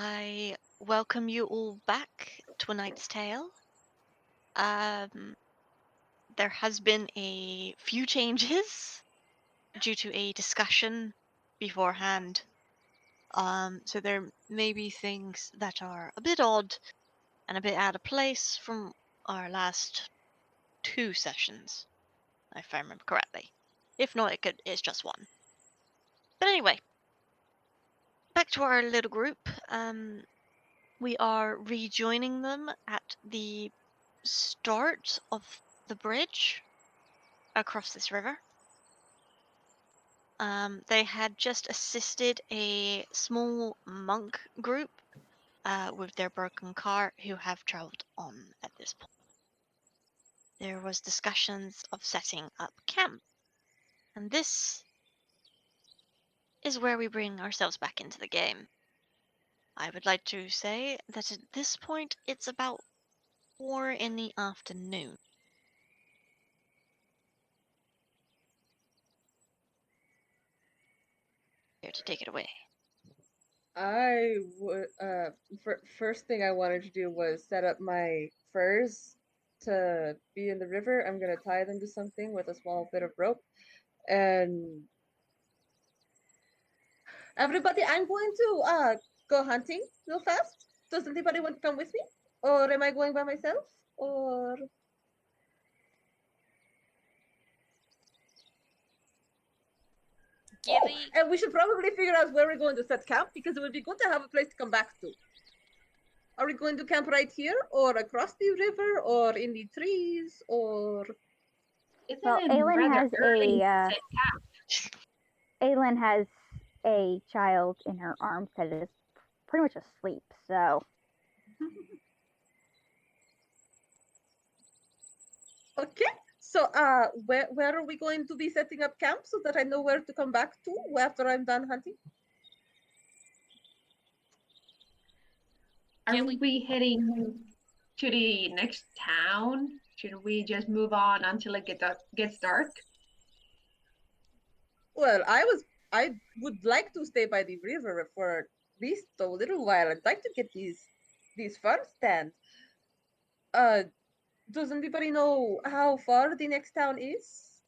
I welcome you all back to A Knight's Tale. There has been a few changes due to a discussion beforehand. So there may be things that are a bit odd and a bit out of place from our last 2 sessions, if I remember correctly. If not, it's just one. But anyway, back to our little group. We are rejoining them at the start of the bridge across this river. They had just assisted a small monk group with their broken cart who have traveled on at this point. There was discussions of setting up camp, and this is where we bring ourselves back into the game. I would like to say that at this point it's about 4 in the afternoon. Here to take it away. I would. First thing I wanted to do was set up my furs to be in the river. I'm gonna tie them to something with a small bit of rope, and everybody, I'm going to go hunting real fast. Does anybody want to come with me, or am I going by myself, or? Gillie. Oh, and we should probably figure out where we're going to set camp because it would be good to have a place to come back to. Are we going to camp right here, or across the river, or in the trees, or? Well, Alyn has Alyn has a child in her arms that is pretty much asleep, so. Okay. So, where are we going to be setting up camp so that I know where to come back to after I'm done hunting? Gillie. Are we heading to the next town? Should we just move on until it gets dark? Well, I would like to stay by the river for at least a little while. I'd like to get these fur stands. Does anybody know how far the next town is?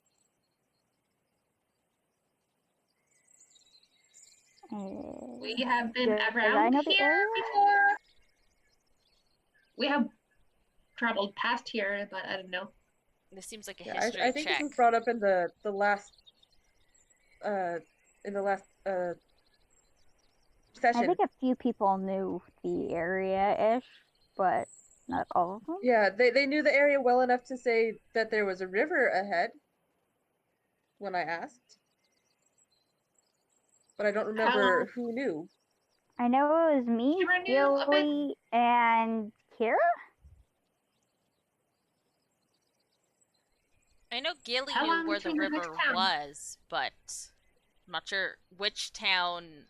We have been I around know the here area? before. We have traveled past here, but I don't know. This seems like a Yeah, history I think check. this was brought up in the last session. I think a few people knew the area-ish, but not all of them. Yeah, they knew the area well enough to say that there was a river ahead when I asked. But I don't remember who knew. I know it was me, Gillie, and Kiira? I know Gillie How knew long where the between the river next town? was, but I'm not sure which town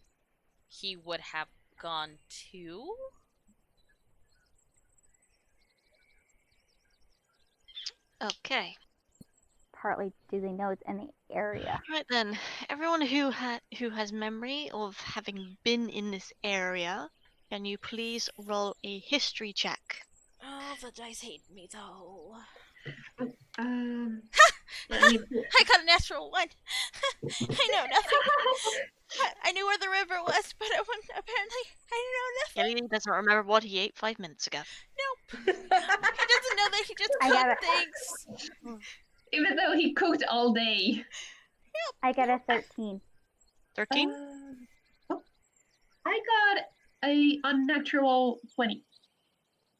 he would have gone to. Okay. Partly do they know it's in the area? Right then, everyone who has memory of having been in this area, can you please roll a history check? Oh, the dice hate me though. Let me. I got a natural 1. I know nothing. I knew where the river was, but apparently I know nothing. Gillie doesn't remember what he ate 5 minutes ago. Nope. He doesn't know that he just cooked things. Even though he cooked all day. I got a 13. 13? I got a unnatural 20.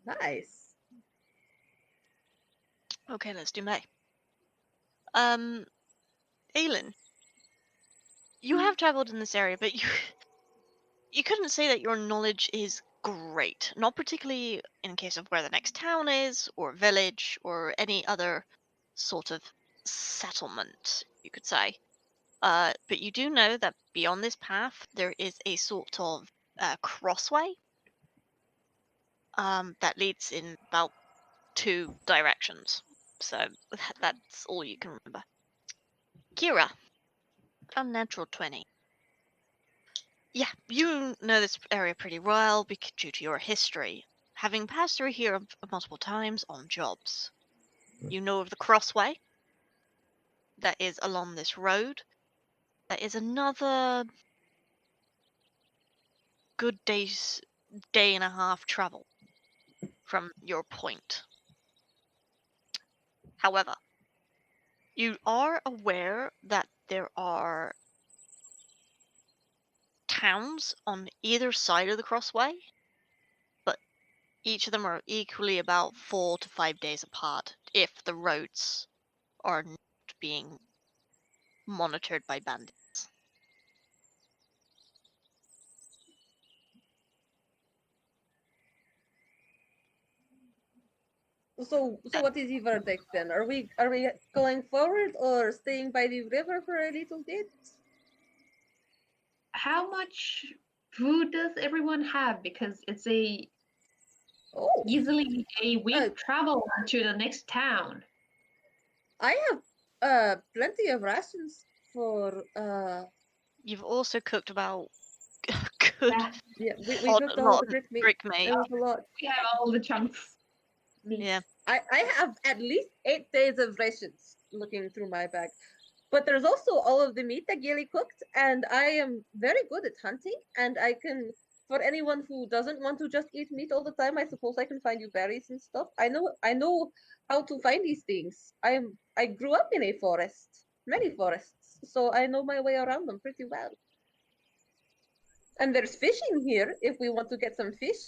Nice. Okay, let's do May. Alyn, you have traveled in this area, but you couldn't say that your knowledge is great. Not particularly in case of where the next town is, or village, or any other sort of settlement, you could say. But you do know that beyond this path, there is a sort of crossway that leads in about 2 directions. So that's all you can remember. Kiira, unnatural 20. Yeah, you know this area pretty well due to your history, having passed through here multiple times on jobs. You know of the crossway that is along this road. That is another good day and a half travel from your point. However, you are aware that there are towns on either side of the crossway, but each of them are equally about 4 to 5 days apart if the roads are not being monitored by bandits. So what is the verdict then? Are we going forward or staying by the river for a little bit? How much food does everyone have? Because it's Oh, easily a uh, week travel to the next town. I have plenty of rations for You've also cooked about good yeah, we odd cooked all lot the brick meat. brick mate. It was a lot. We have all the chunks. Meat. Yeah. I have at least 8 days of rations looking through my bag. But there's also all of the meat that Gillie cooked, and I am very good at hunting, and I can, for anyone who doesn't want to just eat meat all the time, I suppose I can find you berries and stuff. I know how to find these things. I grew up in a forest, many forests, so I know my way around them pretty well. And there's fishing here if we want to get some fish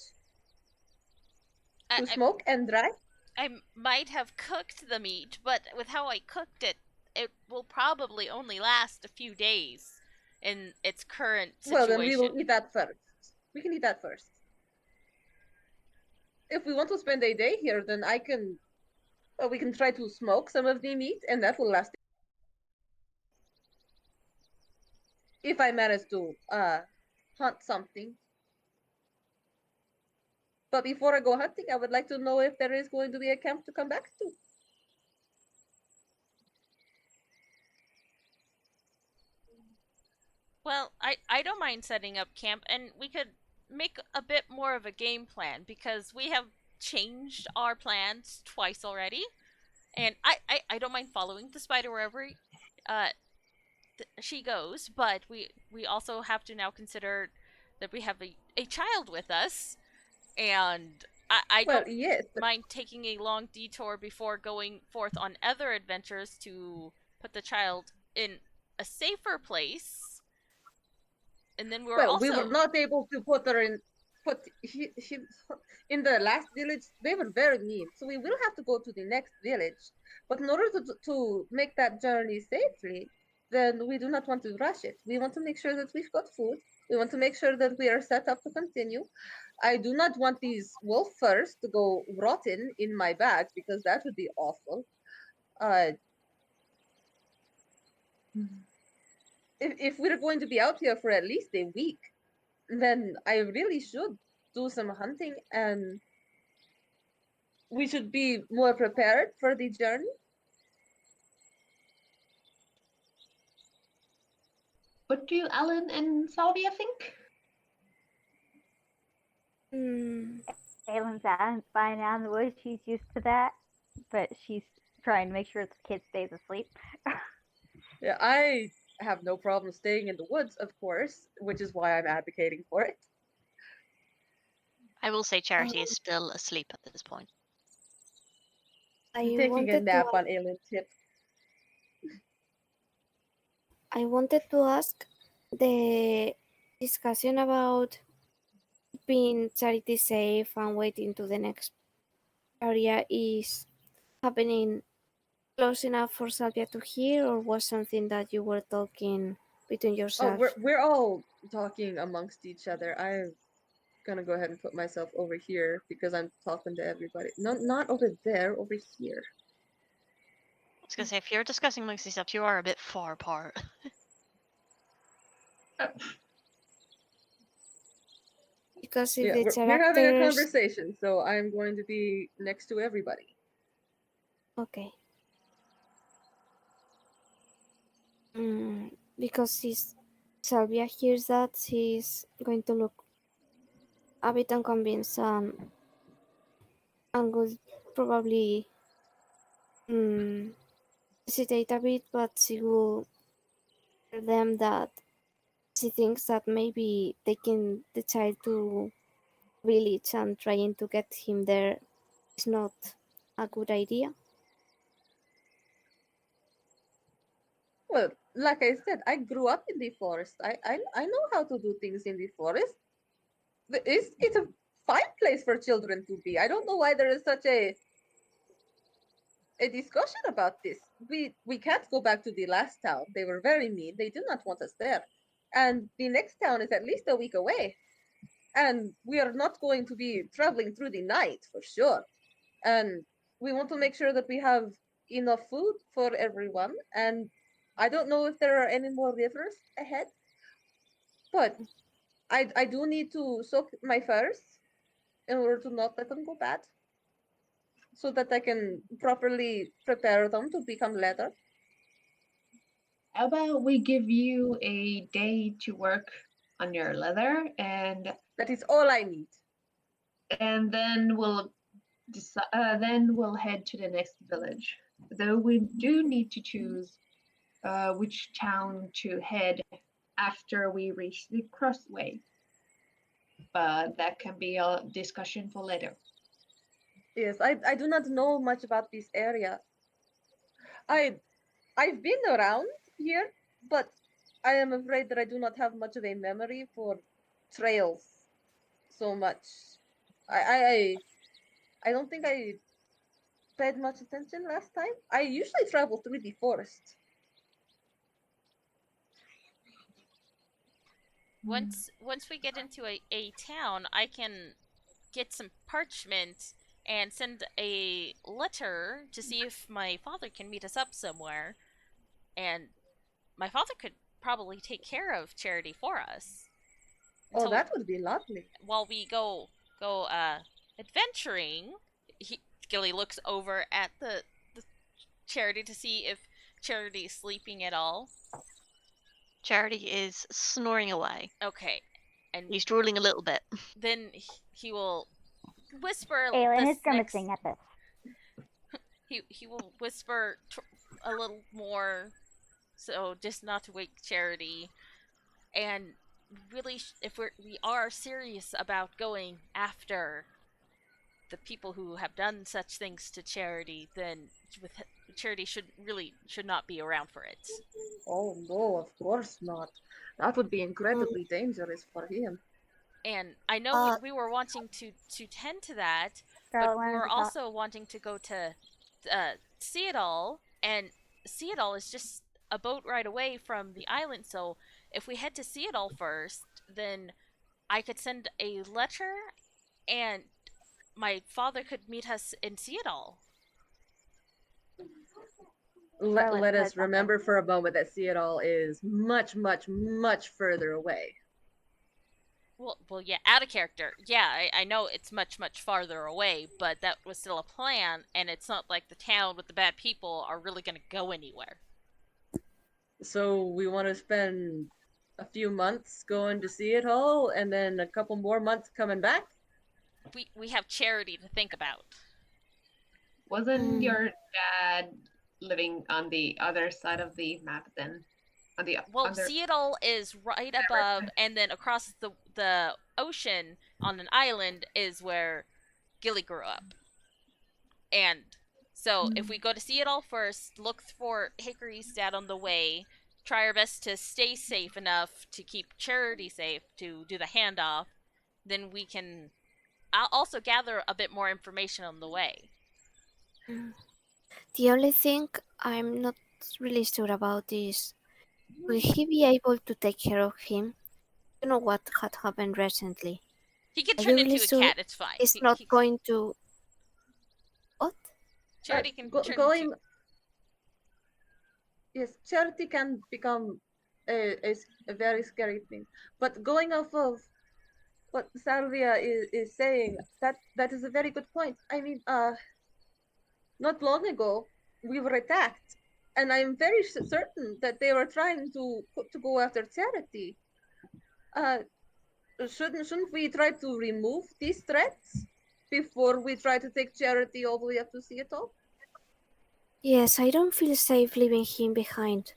to I, smoke and dry. I might have cooked the meat, but with how I cooked it, it will probably only last a few days in its current Well, then we will situation. eat that first. We can eat that first. If we want to spend a day here, then I can. Well, we can try to smoke some of the meat, and that will last. If I manage to hunt something. But before I go hunting, I would like to know if there is going to be a camp to come back to. Well, I don't mind setting up camp, and we could make a bit more of a game plan because we have changed our plans twice already. And I don't mind following the spider wherever uh, she goes, but we also have to now consider that we have a child with us, and I Well, don't yes, but mind taking a long detour before going forth on other adventures to put the child in a safer place. And then we're well, we were also not able to put her in. Put she in the last village. They were very mean, so we will have to go to the next village. But in order to make that journey safely, then we do not want to rush it. We want to make sure that we've got food. We want to make sure that we are set up to continue. I do not want these wolf furs to go rotten in my bag because that would be awful. Uh, if we're going to be out here for at least a week, then I really should do some hunting and we should be more prepared for the journey. What do Alyn and Salvia think? Alyn's fine out in the woods. She's used to that, but she's trying to make sure the kid stays asleep. Yeah, I have no problem staying in the woods, of course, which is why I'm advocating for it. I will say Charity is still asleep at this point. I'm taking a nap on Alyn's hip. I wanted to ask the discussion about being charity safe and waiting to the next area is happening close enough for Salvia to hear, or was something that you were talking between Oh, yourselves? we're all talking amongst each other. I'm gonna go ahead and put myself over here because I'm talking to everybody. No, not over there, over here. I was gonna say, if you're discussing amongst yourselves, you are a bit far apart. Because if Yeah, the we're having a characters... conversation, so I'm going to be next to everybody. Okay. Because Salvia hears that, she's going to look a bit unconvinced and will probably hesitate a bit, but she will tell them that she thinks that maybe taking the child to village and trying to get him there is not a good idea. Well, like I said, I grew up in the forest. I know how to do things in the forest. It's a fine place for children to be. I don't know why there is such a discussion about this. We can't go back to the last town. They were very mean. They do not want us there. And the next town is at least a week away. And we are not going to be traveling through the night for sure. And we want to make sure that we have enough food for everyone. And I don't know if there are any more rivers ahead, but I do need to soak my furs in order to not let them go bad, so that I can properly prepare them to become leather. How about we give you a day to work on your leather, and That is all I need. then we'll head to the next village. Though we do need to choose which town to head after we reach the crossway. But that can be a discussion for later. Yes, I do not know much about this area. I've been around here, but I am afraid that I do not have much of a memory for trails so much. I don't think I paid much attention last time. I usually travel through the forest. Once we get into a town, I can get some parchment and send a letter to see if my father can meet us up somewhere. And my father could probably take care of Charity for us. Oh, that would be lovely. While we go adventuring, Gillie looks over at the Charity to see if Charity is sleeping at all. Charity is snoring away. Okay. And he's drooling a little bit. Then he will whisper. Alyn is grimacing at this. He will whisper a little more, so just not to wake Charity. And really, if we are serious about going after the people who have done such things to Charity, then Charity should not be around for it. Oh no, of course not. That would be incredibly dangerous for him. And I know we were wanting to tend to that, but we're also wanting to go to See It All, and See It All is just a boat ride away from the island. So if we head to See It All first, then I could send a letter, and my father could meet us in See It All. Let us remember for a moment that See It All is much, much, much further away. Well, yeah, out of character. Yeah, I know it's much, much farther away, but that was still a plan, and it's not like the town with the bad people are really going to go anywhere. So we want to spend a few months going to See It All, and then a couple more months coming back? We have Charity to think about. Wasn't your dad living on the other side of the map then? See It All is right above, and then across the ocean on an island is where Gillie grew up. And so if we go to See It All first, look for Hickory's dad on the way, try our best to stay safe enough to keep Charity safe to do the handoff, then we can also gather a bit more information on the way. The only thing I'm not really sure about is, will he be able to take care of him? You know what had happened recently. He can turn into a cat, it's fine. He's not going to... What? Charity can turn into... Yes, Charity can become a very scary thing. But going off of what Salvia is saying, that is a very good point. I mean, not long ago, we were attacked and I'm very certain that they were trying to go after Charity. Shouldn't we try to remove these threats before we try to take Charity all the way up to Seattle? Yes, I don't feel safe leaving him behind.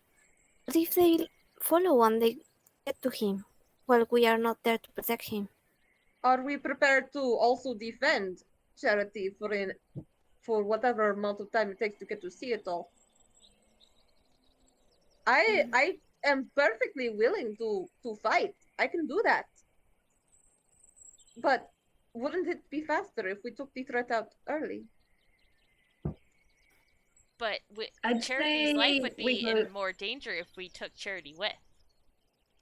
What if they follow and they get to him while we are not there to protect him? Are we prepared to also defend Charity for whatever amount of time it takes to get to Seattle? I am perfectly willing to fight. I can do that. But wouldn't it be faster if we took the threat out early? But I'd Charity's say life would we be go- in more danger if we took Charity with.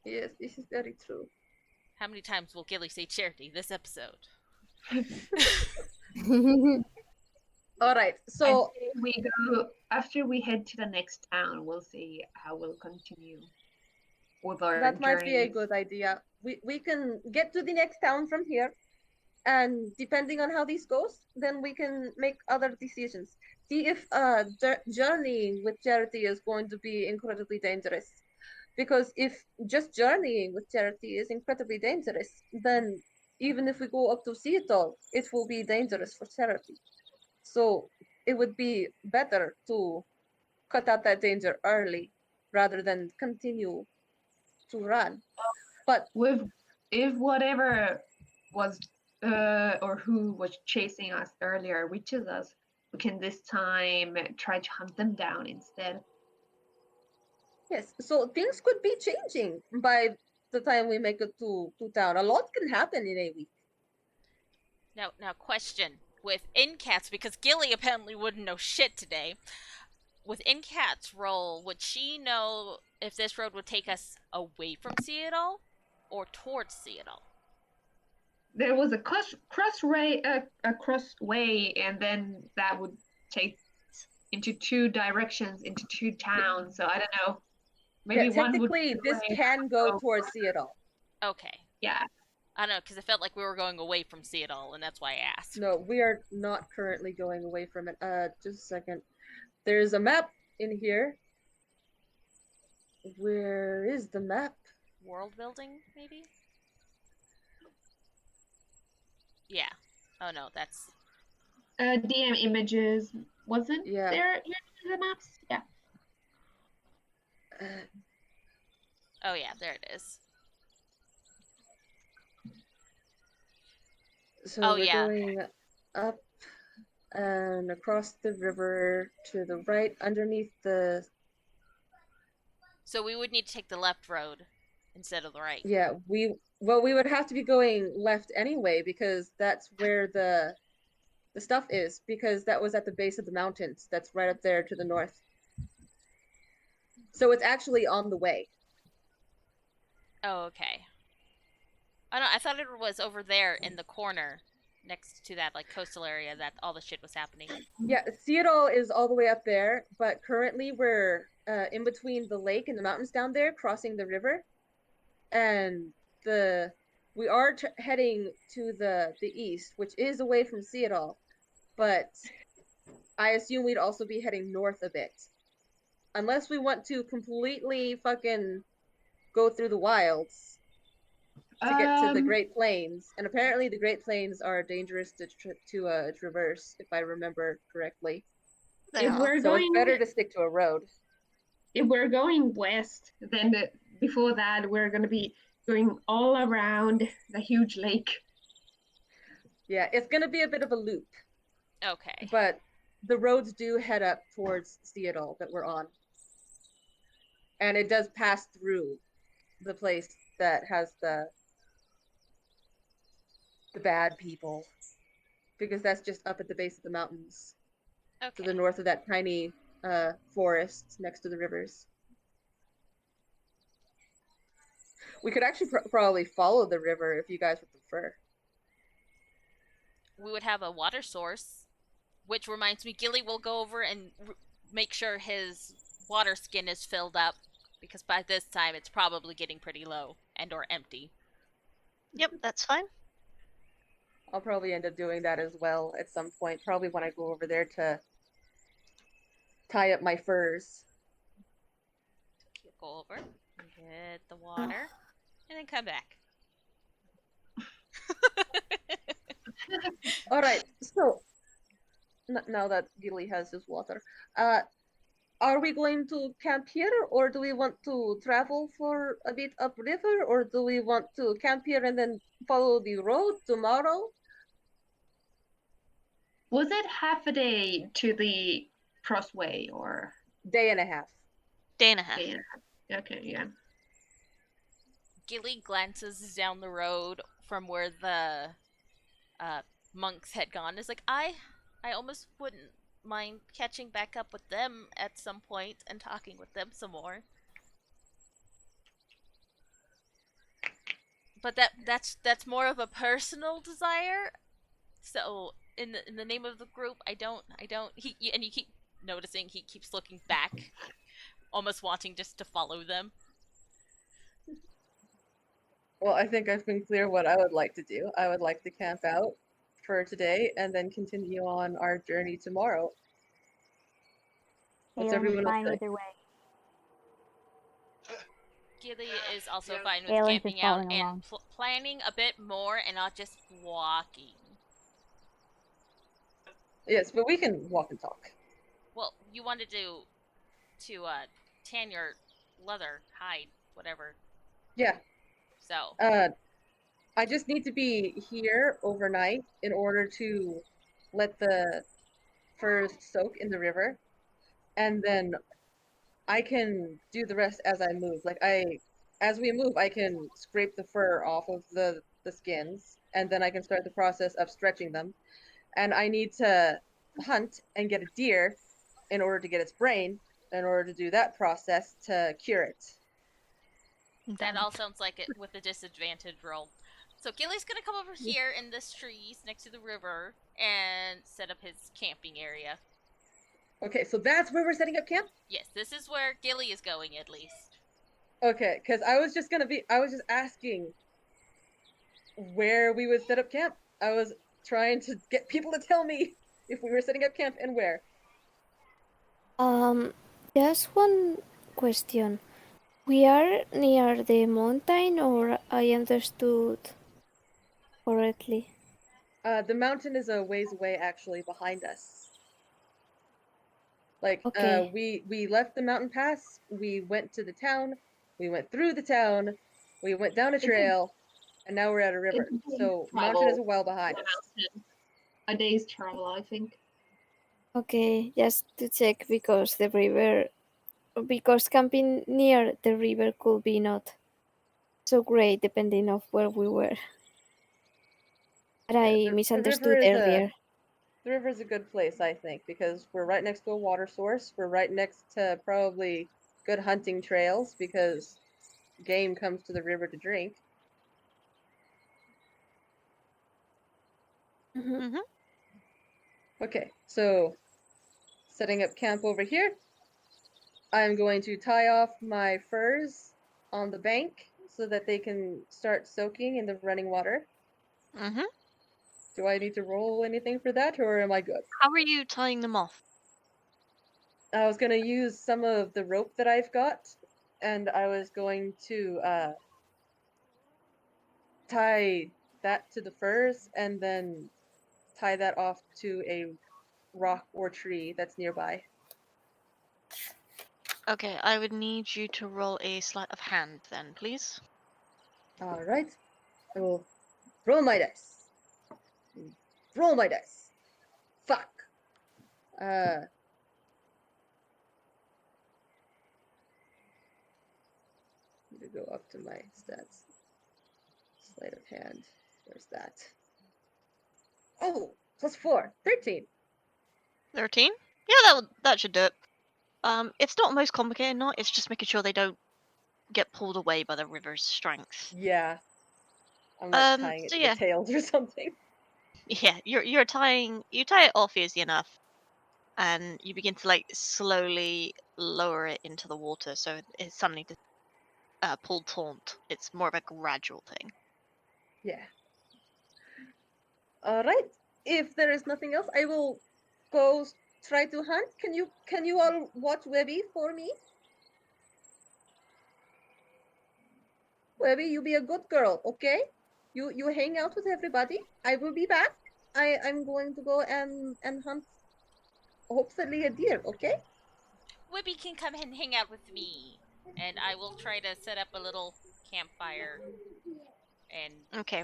Yes, this is very true. How many times will Gillie say Charity this episode? All right, I'd so say we go after we head to the next town. We'll see how we'll continue with our that might be a journeys. good idea. We can get to the next town from here, and depending on how this goes, then we can make other decisions. See if journeying with Charity is going to be incredibly dangerous. Because if just journeying with Charity is incredibly dangerous, then even if we go up to Seattle, it will be dangerous for Charity. So it would be better to cut out that danger early rather than continue to run. But If whatever was or who was chasing us earlier reaches us, we can this time try to hunt them down instead. yes, so things could be changing by the time we make it to town. A lot can happen in a week. Now, question. With Encat's, because Gillie apparently wouldn't know shit today, with Encat's role, would she know if this road would take us away from Seattle or towards Seattle? There was a crossway, and then that would take into two directions, into two towns. So I don't know. Maybe Yeah, one would. technically, this can go towards Seattle. Okay. Yeah. I don't know, because it felt like we were going away from Seattle, and that's why I asked. No, we are not currently going away from it. Just a second. There's a map in here. Where is the map? World building, maybe? Yeah. Oh no, that's... DM images wasn't Yeah. there in the maps? Yeah. Oh yeah, there it is. So Oh, we're yeah. going up and across the river to the right underneath the... So we would need to take the left road instead of the right. Yeah, we would have to be going left anyway because that's where the stuff is, because that was at the base of the mountains. That's right up there to the north. So it's actually on the way. Oh, okay. Oh no, I thought it was over there in the corner next to that like coastal area that all the shit was happening. Yeah, Seattle is all the way up there, but currently we're in between the lake and the mountains down there, crossing the river, and we are heading to the east, which is away from Seattle, but I assume we'd also be heading north a bit, unless we want to completely fucking go through the wilds to get to the Great Plains, and apparently the Great Plains are dangerous to traverse, if I remember correctly. They If are. we're So going, it's better to stick to a road. if we're going west, then before that we're going to be going all around the huge lake. Yeah, it's gonna be a bit of a loop, Okay. but the roads do head up towards Seattle that we're on, and it does pass through the place that has the bad people, because that's just up at the base of the mountains to Okay. the north of that tiny forest next to the rivers. We could actually probably follow the river if you guys would prefer. We would have a water source, which reminds me, Gillie will go over and make sure his water skin is filled up, because by this time it's probably getting pretty low and or empty. Yep, that's fine. I'll probably end up doing that as well at some point, probably when I go over there to tie up my furs. go over, get the water, and then come back. All right. So now that Gillie has his water, are we going to camp here, or do we want to travel for a bit upriver, or do we want to camp here and then follow the road tomorrow? Was it half a day to the crossway or Day and a half. Day and a half. day and a half? Okay, yeah. Gillie glances down the road from where the monks had gone. Is like, I almost wouldn't mind catching back up with them at some point and talking with them some more. But that's more of a personal desire. So in the name of the group, I don't. And you keep noticing he keeps looking back, almost wanting just to follow them. Well, I think I've been clear what I would like to do. I would like to camp out for today and then continue on our journey tomorrow. What's Alyn is everyone else fine think? either way. Gillie is also fine with Alyn's just camping out following and along. planning a bit more and not just walking. Yes, but we can walk and talk. Well, you wanted to tan your leather hide, whatever. Yeah. So I just need to be here overnight in order to let the furs soak in the river, and then I can do the rest as I move. Like as we move, I can scrape the fur off of the skins, and then I can start the process of stretching them. And I need to hunt and get a deer in order to get its brain, in order to do that process to cure it. that all sounds like it with a disadvantage roll. So Gillie's gonna come over here in this trees next to the river and set up his camping area. Okay, so that's where we're setting up camp? Yes, this is where Gillie is going at least. Okay, because I was just asking where we would set up camp. I was trying to get people to tell me if we were setting up camp and where. Just one question. We are near the mountain, or I understood correctly? The mountain is a ways away, actually, behind us. Like, Okay. we left the mountain pass, we went to the town, we went through the town, we went down a trail, and now we're at a river. It's a day's So, mountain is travel. well behind us. Mountain. A day's travel, I think. Okay, just to check because camping near the river could be not so great depending of where we were. But I The misunderstood river is earlier. the river is a good place, I think, because we're right next to a water source. We're right next to probably good hunting trails because game comes to the river to drink. Mhm. Okay, so setting up camp over here. I'm going to tie off my furs on the bank so that they can start soaking in the running water. Mm-hmm. Do I need to roll anything for that, or am I good? How are you tying them off? I was going to use some of the rope that I've got, and I was going to tie that to the furs and then tie that off to a rock or tree that's nearby. Okay, I would need you to roll a sleight of hand then, please. All right. I will roll my dice. Roll my dice. Fuck. Need to go up to my stats. Sleight of hand. Where's that? Oh, +4. 13. 13? Yeah, that should do it. It's not the most complicated knot, it's just making sure they don't get pulled away by the river's strength. Yeah. I'm like tying it So to yeah. the tails or something. Yeah, you tie it off easy enough, and you begin to like slowly lower it into the water, so it's suddenly pull taunt. It's more of a gradual thing. Yeah. Alright. If there is nothing else, I will go try to hunt. Can you all watch Webby for me? Webby, you be a good girl, okay? You hang out with everybody. I will be back. I'm going to go and hunt hopefully a deer, okay? Whippy can come and hang out with me, and I will try to set up a little campfire. And Okay,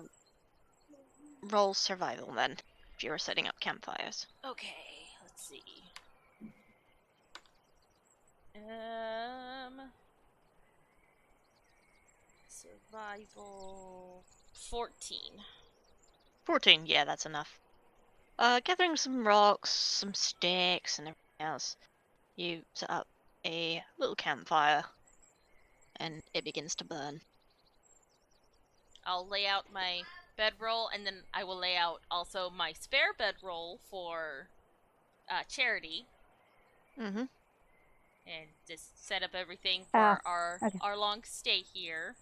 roll survival then, if you're setting up campfires. okay, let's see. Survival 14. 14, yeah, that's enough. Gathering some rocks, some sticks, and everything else, you set up a little campfire, and it begins to burn. I'll lay out my bedroll, and then I will lay out also my spare bedroll for Charity, Mm-hmm. and just set up everything for okay. our long stay here.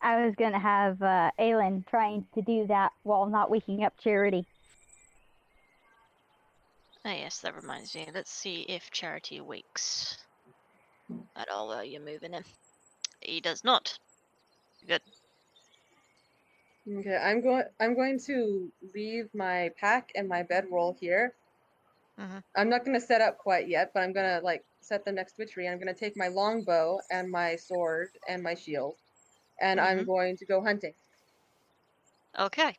I was gonna have Alyn trying to do that while not waking up Charity. Ah, yes, that reminds me. Let's see if Charity awakes at all while you're moving in. He does not. Good. Okay, I'm going to leave my pack and my bedroll here. Mhm. I'm not gonna set up quite yet, but I'm gonna like set them next to a tree. I'm gonna take my longbow and my sword and my shield, and I'm going to go hunting. Okay.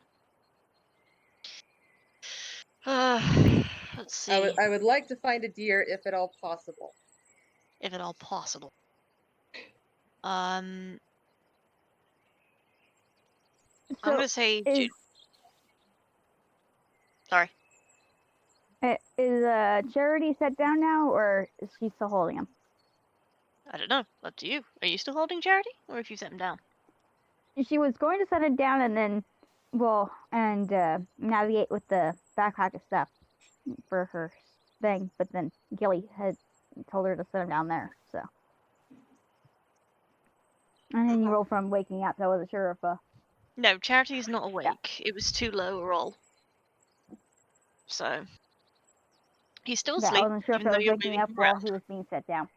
Let's see. I would like to find a deer if at all possible. If at all possible. I'm So gonna say. is Sorry. is Charity set down now, or is she still holding him? I don't know. Up to you. Are you still holding Charity, or if you set him down? She was going to set it down and then, navigate with the backpack of stuff for her thing, but then Gillie had told her to set him down there, so. And then you roll from waking up, so I wasn't sure if No, Charity's not awake. It was too low a roll. So he's still yeah, I asleep, wasn't sure if even I though was you're waking moving up him while around. he was being set down.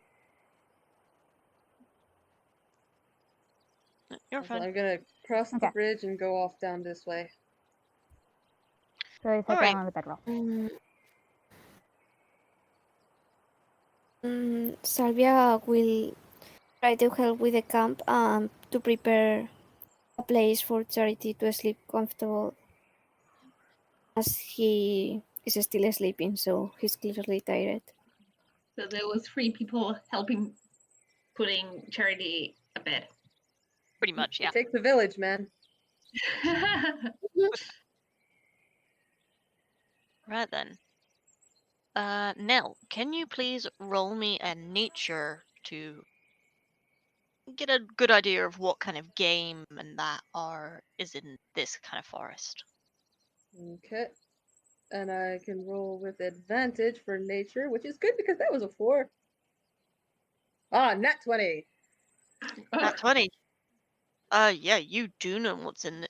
You're So fine. I'm gonna cross the Okay. bridge and go off down this way. So I sat Alright. down on the bedroll. Salvia will try to help with the camp and to prepare a place for Charity to sleep comfortable, as he is still sleeping, so he's clearly tired. So there was 3 people helping putting Charity a bed. Pretty much, yeah. It takes a village, man. Right then. Knell, can you please roll me a nature to get a good idea of what kind of game and that is in this kind of forest? Okay. And I can roll with advantage for nature, which is good because that was a 4. Ah, nat 20. Nat 20. Yeah, you do know what's in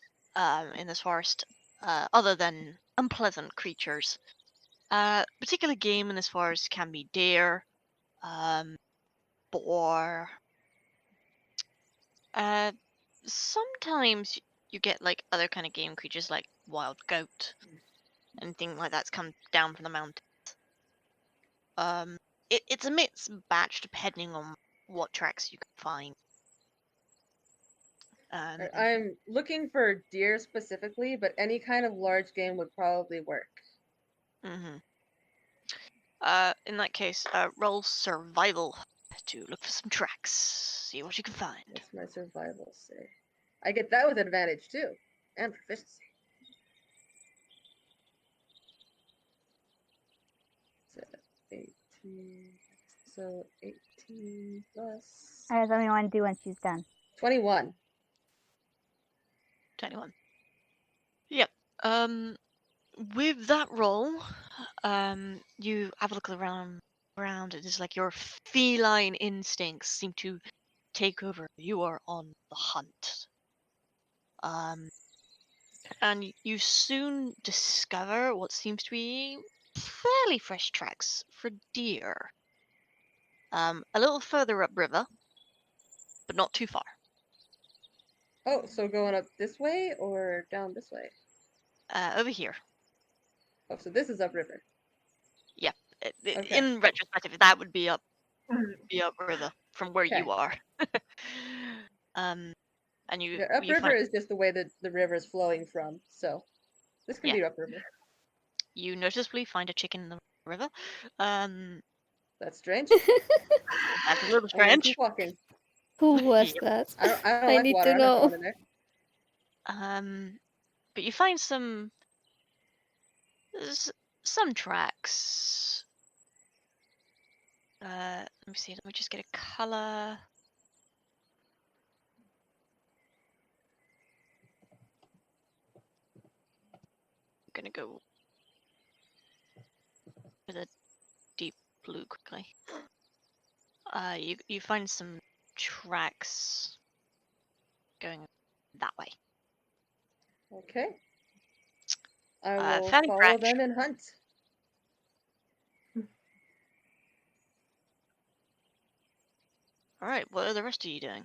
this forest, other than unpleasant creatures. Particular game in this forest can be deer, boar. Sometimes you get like other kind of game creatures like wild goat, anything like that's come down from the mountains. It's a mixed batch depending on what tracks you can find. I'm looking for deer specifically, but any kind of large game would probably work. Mm-hmm. In that case, roll survival to look for some tracks. See what you can find. What's my survival say? I get that with advantage too, and proficiency. So 18. So 18 plus I have something I want to do when she's done. 21. 21. Yep. With that roll, you have a look around. It is like your feline instincts seem to take over. You are on the hunt. And you soon discover what seems to be fairly fresh tracks for deer. A little further upriver, but not too far. Oh, so going up this way or down this way? Over here. Oh, so this is upriver. Yep. Okay. In retrospective, that would be Mm. upriver from where Okay. you are. And you Yeah, you upriver find is just the way that the river is flowing from, so this can Yeah. be upriver. you noticeably find a chicken in the river. That's strange. That's a little I'm gonna strange. keep walking. Who was Yep. that? I don't I like need water. to I'm not know. going in there. But you find some tracks. Let me see. Let me just get a color. I'm gonna go with a deep blue quickly. You find some tracks going that way. Okay. I will Found a follow branch. them and hunt. All right. What are the rest of you doing?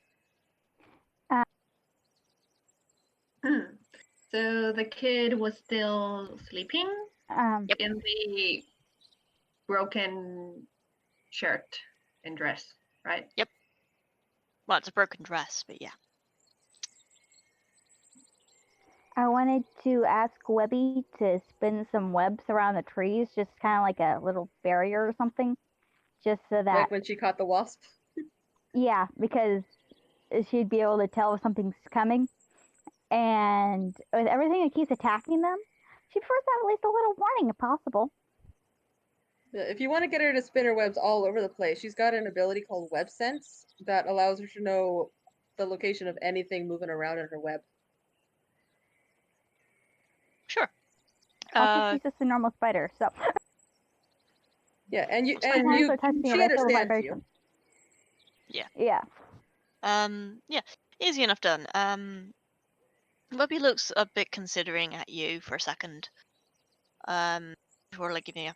So the kid was still sleeping Yep. in the broken shirt and dress, right? Well, it's a broken dress, but yeah. I wanted to ask Webby to spin some webs around the trees, just kind of like a little barrier or something, just so that, Like when she caught the wasp. yeah, because she'd be able to tell if something's coming. And with everything that keeps attacking them, she prefers to have at least a little warning if possible. Yeah, if you want to get her to spin her webs all over the place, she's got an ability called Web Sense that allows her to know the location of anything moving around in her web. Sure. Also, she's just a normal spider, so Yeah, and sometimes they're touching she it, I feel the understands you. vibration. Yeah. Yeah. Yeah. Easy enough done. Webby looks a bit considering at you for a second. Before like giving you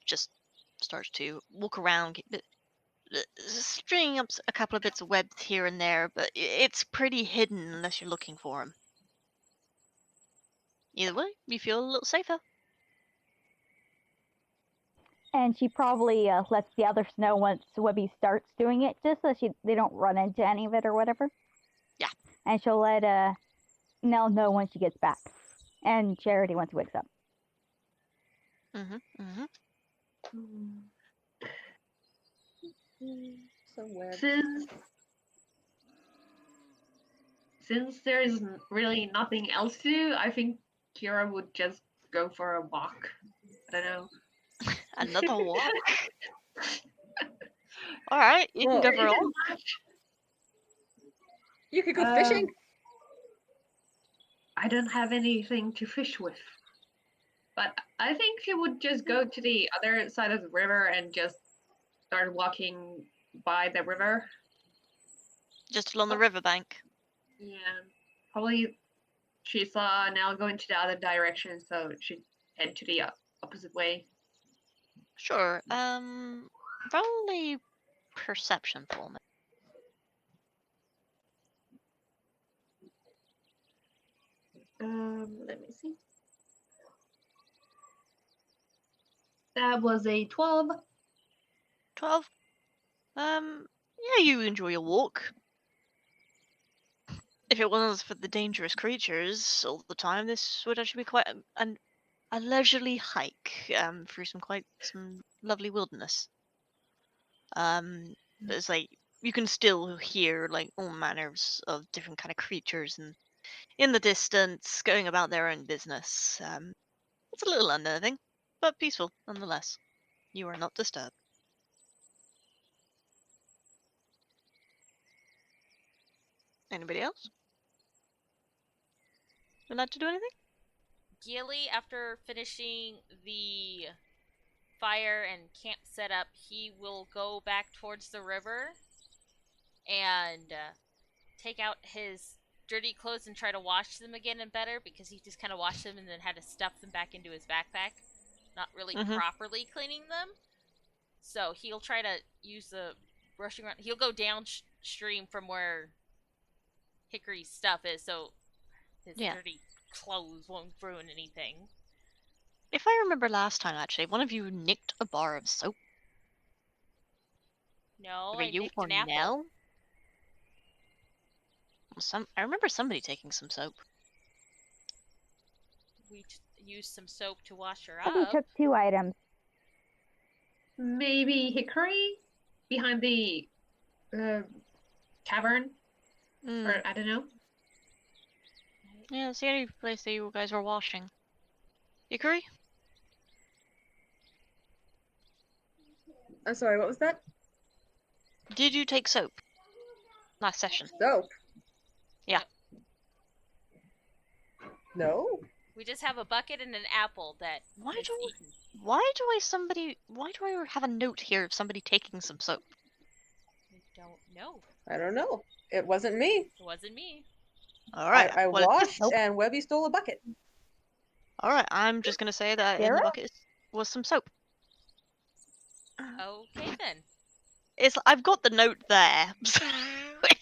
just starts to walk around, stringing up a couple of bits of webs here and there, but it's pretty hidden unless you're looking for them. Either way, you feel a little safer. And she probably lets the others know once Webby starts doing it, just so they don't run into any of it or whatever. Yeah. And she'll let Knell know when she gets back, and Charity once he wakes up. Some webs. Since there is really nothing else to do, I think Kiira would just go for a walk. I don't know. Another walk. All right, you Well, can go for a Isn't walk. much. You could go fishing. I don't have anything to fish with. But I think she would just go to the other side of the river and just start walking by the river. Just along the riverbank. Yeah. Probably she saw Knell going to the other direction, so she'd head to the opposite way. Sure. Probably perception for me. Let me see. That was a 12. 12. Yeah, you enjoy your walk. If it wasn't for the dangerous creatures all the time, this would actually be quite a leisurely hike through some lovely wilderness. It's like you can still hear like all manners of different kind of creatures and in the distance going about their own business. It's a little unnerving, but peaceful nonetheless. You are not disturbed. Anybody else? Would like to do anything? Gillie, after finishing the fire and camp setup, he will go back towards the river and take out his dirty clothes and try to wash them again and better, because he just kind of washed them and then had to stuff them back into his backpack, not really properly cleaning them. So he'll try to use the brushing around. He'll go downstream from where Hickory's stuff is, so his Yeah. dirty clothes won't ruin anything. If I remember last time, actually, one of you nicked a bar of soap. No, Were I you nicked or an apple. Knell? I remember somebody taking some soap. We used some soap to wash her I think up. took 2 items. Maybe Hickory behind the cavern, or I don't know. Yeah, it's the only place that you guys were washing. Hickory? I'm sorry, what was that? Did you take soap last session? Soap? Yeah. No. We just have a bucket and an apple that Why is do eaten. why do I have a note here of somebody taking some soap? I don't know. I don't know. It wasn't me. It wasn't me. Alright, I well, washed Nope. and Webby stole a bucket. alright, I'm just gonna say that in the Sarah? bucket was some soap. Okay then. I've got the note there.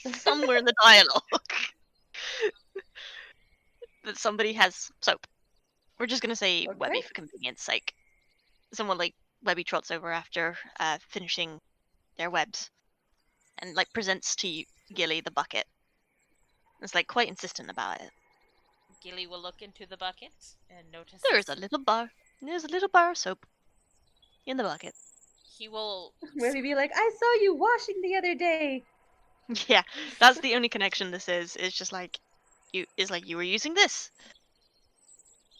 It's somewhere in the dialogue. That somebody has soap. We're just gonna say Okay. Webby for convenience sake. Someone like Webby trots over after finishing their webs and like presents to you, Gillie the bucket. It's like quite insistent about it. Gillie will look into the bucket and notice There's a little bar of soap in the bucket. he will Webby be like, I saw you washing the other day. Yeah, that's the only connection this is. It's just like you were using this.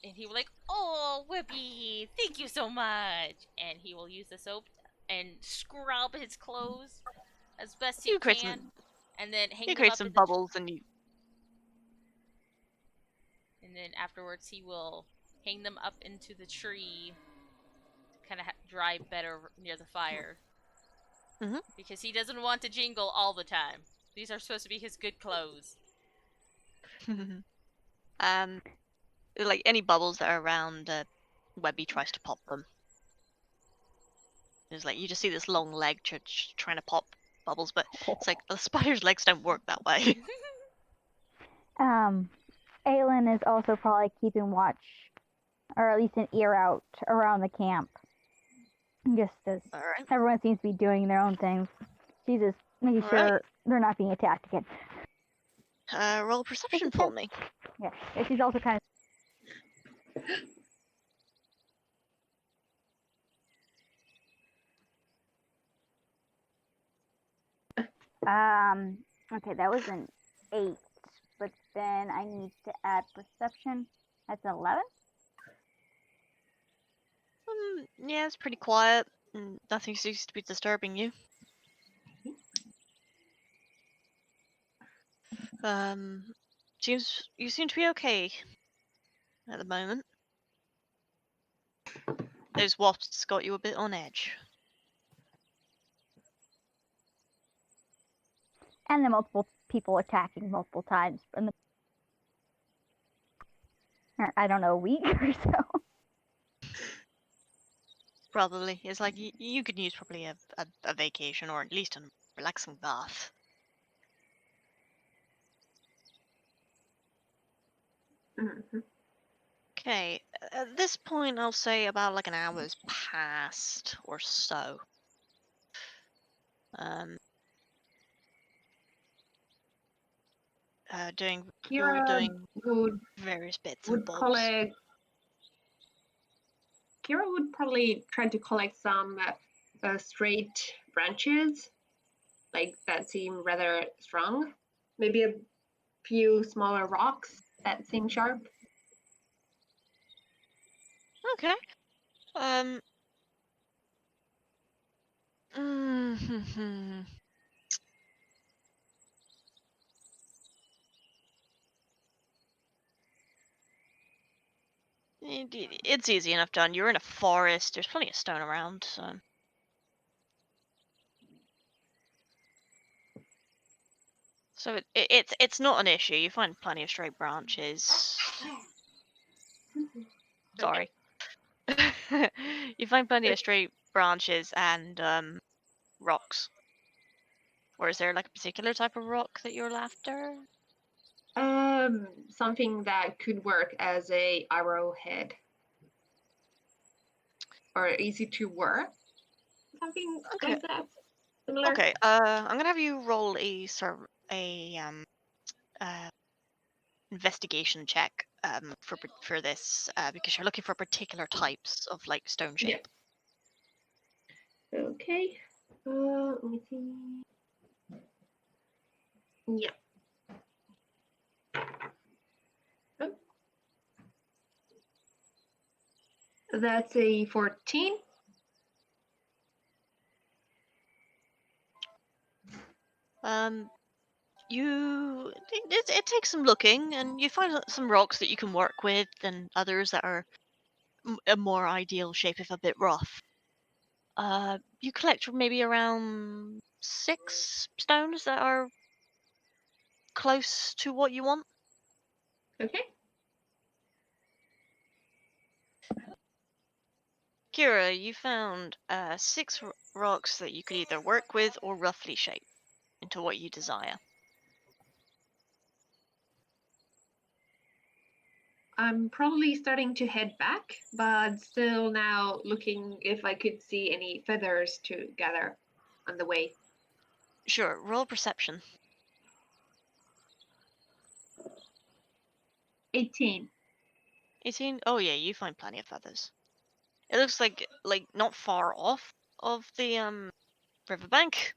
and he will like, oh, Whippy, thank you so much. And he will use the soap and scrub his clothes as best he You create can, and then hang You them create up some in the bubbles and you and then afterwards he will hang them up into the tree to kind of dry better near the fire. Mhm. Because he doesn't want to jingle all the time. These are supposed to be his good clothes. like any bubbles that are around, Webby tries to pop them. It's like you just see this long leg trying to pop bubbles, but it's like the spider's legs don't work that way. Alyn is also probably keeping watch, or at least an ear out around the camp. Just as Alright. everyone seems to be doing their own things. She's just making All sure right. they're not being attacked again. Roll perception for me. Yeah, and she's also kind of. Okay, that was an 8, but then I need to add perception. That's an 11. Yeah, it's pretty quiet. Nothing seems to be disturbing you. You seem to be okay at the moment. Those wasps got you a bit on edge. And the multiple people attacking multiple times in the, I don't know, a week or so. Probably. It's like you could use probably a vacation or at least a relaxing bath. Mhm. Okay, at this point I'll say about like an hour's passed or so. You're Kiira doing would various bits and bobs. collect. Kiira would probably try to collect some straight branches, like that seem rather strong. Maybe a few smaller rocks that seem sharp. Okay. mm, It's easy enough done. You're in a forest. There's plenty of stone around. So it's not an issue. You find plenty of straight branches. Sorry. You find plenty of straight branches and rocks. Or is there like a particular type of rock that you're after? Something that could work as a arrowhead. Or easy to work. Something Okay. like that. Similar. Okay. I'm gonna have you roll investigation check for this because you're looking for particular types of like stone Yeah. shape. Okay. Let me see. Yeah. Oh. That's a 14. It takes some looking, and you find some rocks that you can work with, and others that are a more ideal shape if a bit rough. You collect maybe around 6 stones that are close to what you want. Okay. Kiira, you found 6 rocks that you could either work with or roughly shape into what you desire. I'm probably starting to head back, but still now looking if I could see any feathers to gather on the way. Sure, roll perception. 18. 18? Oh yeah, you find plenty of feathers. It looks like not far off of the riverbank.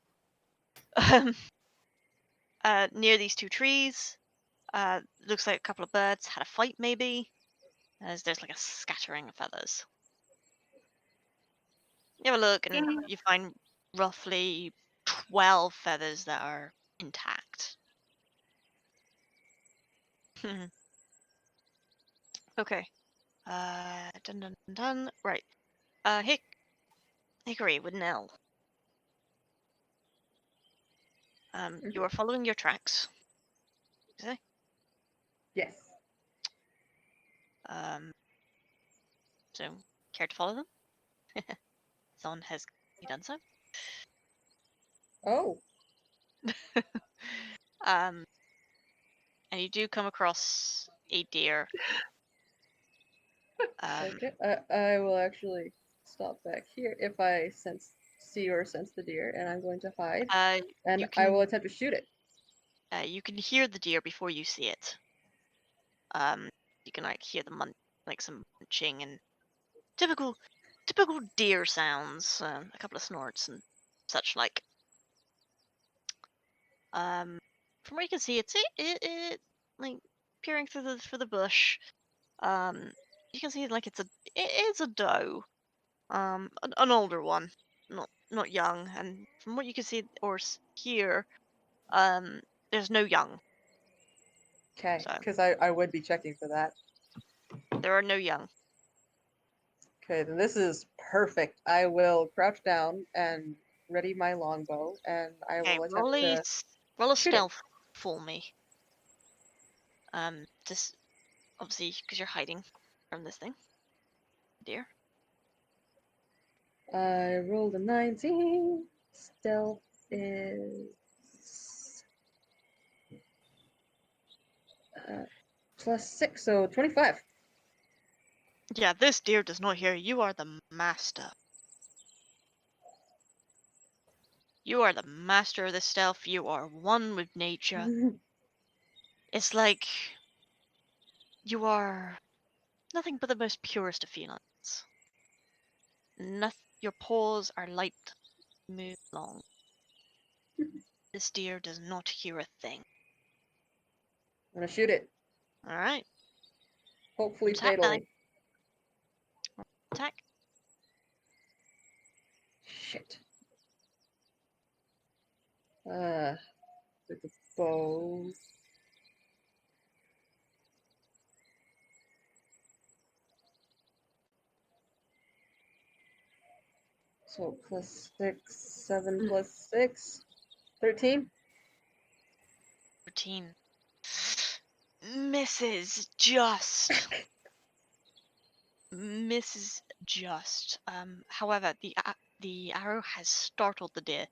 Near these 2 trees. Looks like a couple of birds had a fight maybe. As there's like a scattering of feathers. You have a look and Okay. you find roughly 12 feathers that are intact. Okay. Dun dun dun dun. Right. Hickory with Knell. You are following your tracks. Okay. Yes. So care to follow them? Someone has done so. Oh. And you do come across a deer. Okay. I will actually stop back here if I see or sense the deer, and I'm going to hide, and You I can will attempt to shoot it. you can hear the deer before you see it. You can like hear the like some munching and typical deer sounds. A couple of snorts and such like. From where you can see, it like peering through the bush. You can see like it's a doe. An older one, not young. And from what you can see or hear, there's no young. Okay, So because I would be checking for that. there are no young. Okay, then this is perfect. I will crouch down and ready my longbow, and I Okay, will attempt to roll a shoot it. stealth for me. Just obviously because you're hiding from this thing, dear. I rolled a 19. Stealth is +6, so 25. Yeah, this deer does not hear you. You are the master. You are the master of the stealth. You are one with nature. It's like you are nothing but the most purest of felines. Your paws are light, smooth, long. This deer does not hear a thing. I'm gonna shoot it, All right, hopefully attack, Alyn. fatally. Attack. Shit. With the bow. So +6, 7 + 6, 13. 13. Misses just. Misses just. However, the arrow has startled the deer,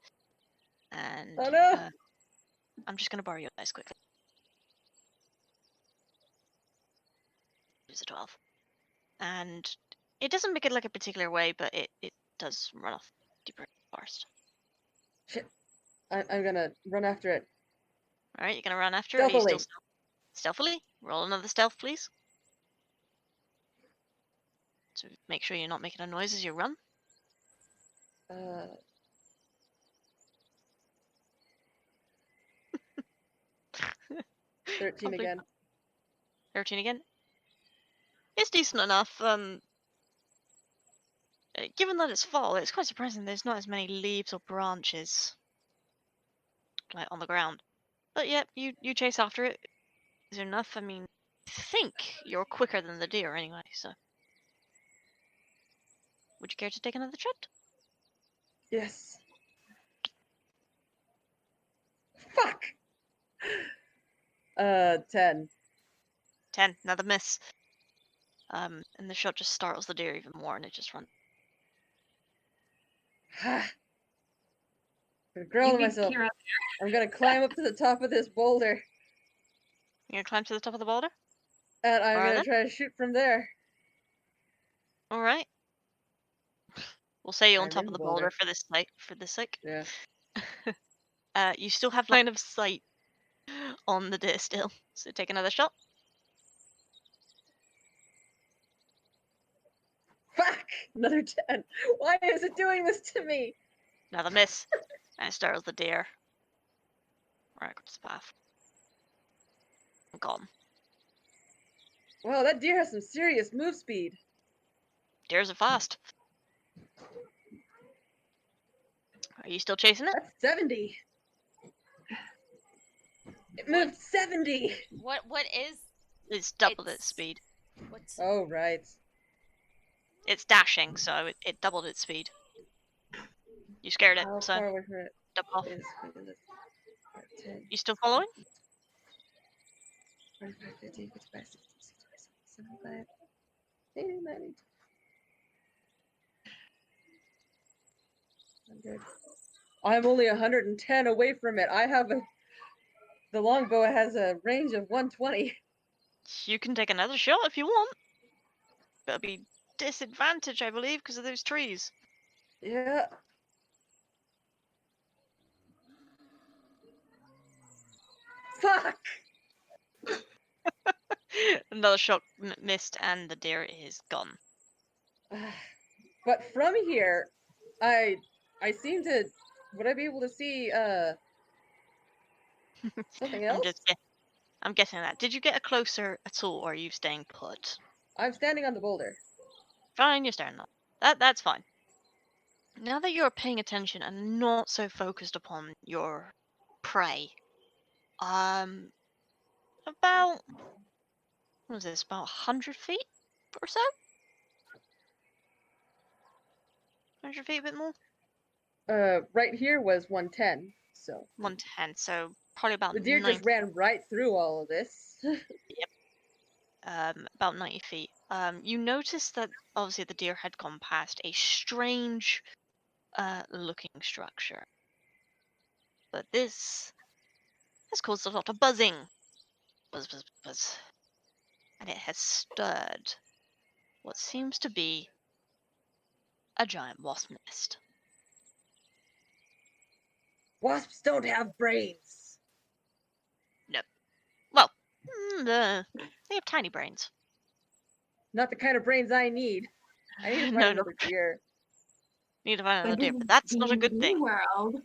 and Oh no! I'm just gonna borrow your dice quickly. is a 12. And it doesn't make it like a particular way, but it does run off deeper in the forest. Shit. I'm gonna run after it. Alright, you're gonna run after it? Are you still Stealthily. stealthily? Roll another stealth, please. So make sure you're not making a noise as you run. 13 Lovely. again. 13 again. It's decent enough. Given that it's fall, it's quite surprising there's not as many leaves or branches like on the ground. But yeah, you chase after it. Is enough? I mean, I think you're quicker than the deer anyway, so. Would you care to take another shot? Yes. Fuck! 10. 10, another miss. And the shot just startles the deer even more and it just runs. I'm You growling get myself. Kiira. I'm gonna climb up to the top of this boulder, You're gonna climb to the top of the boulder? and I'm Alright gonna then. try to shoot from there. Alright. We'll say you're on I'm top in of the the boulder boulder. for this sake. Yeah. You still have line of sight on the deer still. So take another shot. Fuck! Another 10. Why is it doing this to me? Another miss. And it startles the deer. Right across the path. Gone. Well, that deer has some serious move speed. Deers are fast. Are you still chasing it? That's 70. It moved 70. What is It's doubled its It's- speed. what's Oh, right. It's dashing, so it doubled its speed. You scared it, How so far away from it double off. is 10, You still following? 45, 50, 55, 60, 65, 75, 80, 90, 100. I'm only 110 away from it. The longbow has a range of 120. You can take another shot if you want. That'll be disadvantage, I believe, because of those trees. Yeah. Fuck! Another shot missed, and the deer is gone. But from here, I seem to. Would I be able to see something else? I'm guessing that. Did you get a closer at all, or are you staying put? I'm standing on the boulder. Fine, you're staring up. That's fine. Now that you're paying attention and not so focused upon your prey, about what was this? About 100 feet or so? 100 feet, a bit more. Right here was 110. So 110, so probably about the deer 90. just ran right through all of this. About 90 feet. You notice that obviously the deer had gone past a strange looking structure. But this has caused a lot of buzzing. Buzz, buzz, buzz. And it has stirred what seems to be a giant wasp nest. Wasps don't have brains. Well, they have tiny brains. Not the kind of brains I need. I need to find No, another deer. need to find another But deer, in but that's not a good D&D thing. world,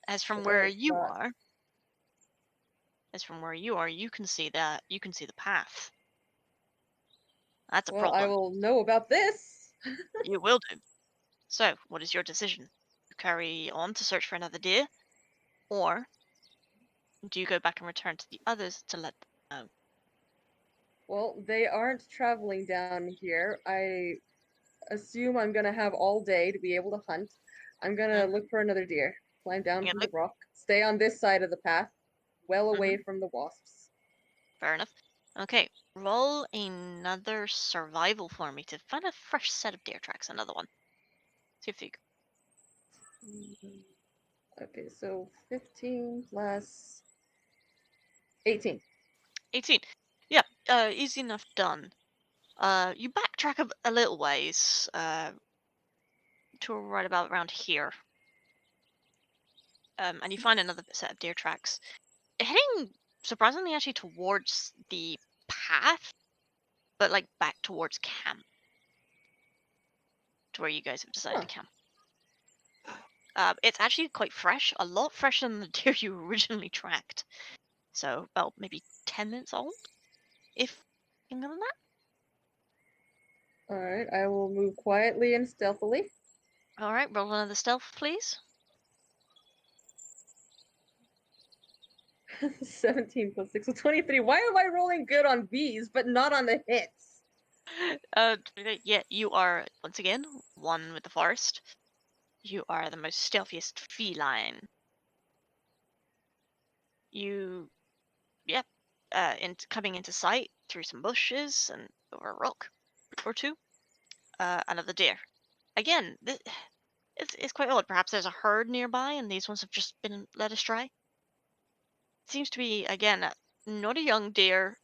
As from But where it's you not. are, you can see that. You can see the path. That's a Well, I problem. will know about this. You will do. So, what is your decision? You carry on to search for another deer, or do you go back and return to the others to let them know? Well, they aren't traveling down here. I assume I'm gonna have all day to be able to hunt. I'm gonna look for another deer, climb down Yeah, from look. the rock, stay on this side of the path, well Mm-hmm. away from the wasps. Fair enough. Okay, roll another survival for me to find a fresh set of deer tracks. Another one. See if you. Okay, so 15 plus 18. 18. Yeah, easy enough done. You backtrack a little ways, to right about around here. And you find another set of deer tracks. Heading surprisingly actually towards the path, but like back towards camp. To where you guys have decided to camp. It's actually quite fresh, a lot fresher than the deer you originally tracked. So about maybe 10 minutes old, if younger than that. Alright, I will move quietly and stealthily. All right, roll another stealth, please. 17 plus 6, so 23. Why am I rolling good on Bs, but not on the hits? Yeah, you are once again one with the forest. You are the most stealthiest feline. You, yep, coming into sight through some bushes and over a rock or two. Another deer. Again, it's quite odd. Perhaps there's a herd nearby, and these ones have just been led astray. It seems to be again not a young deer,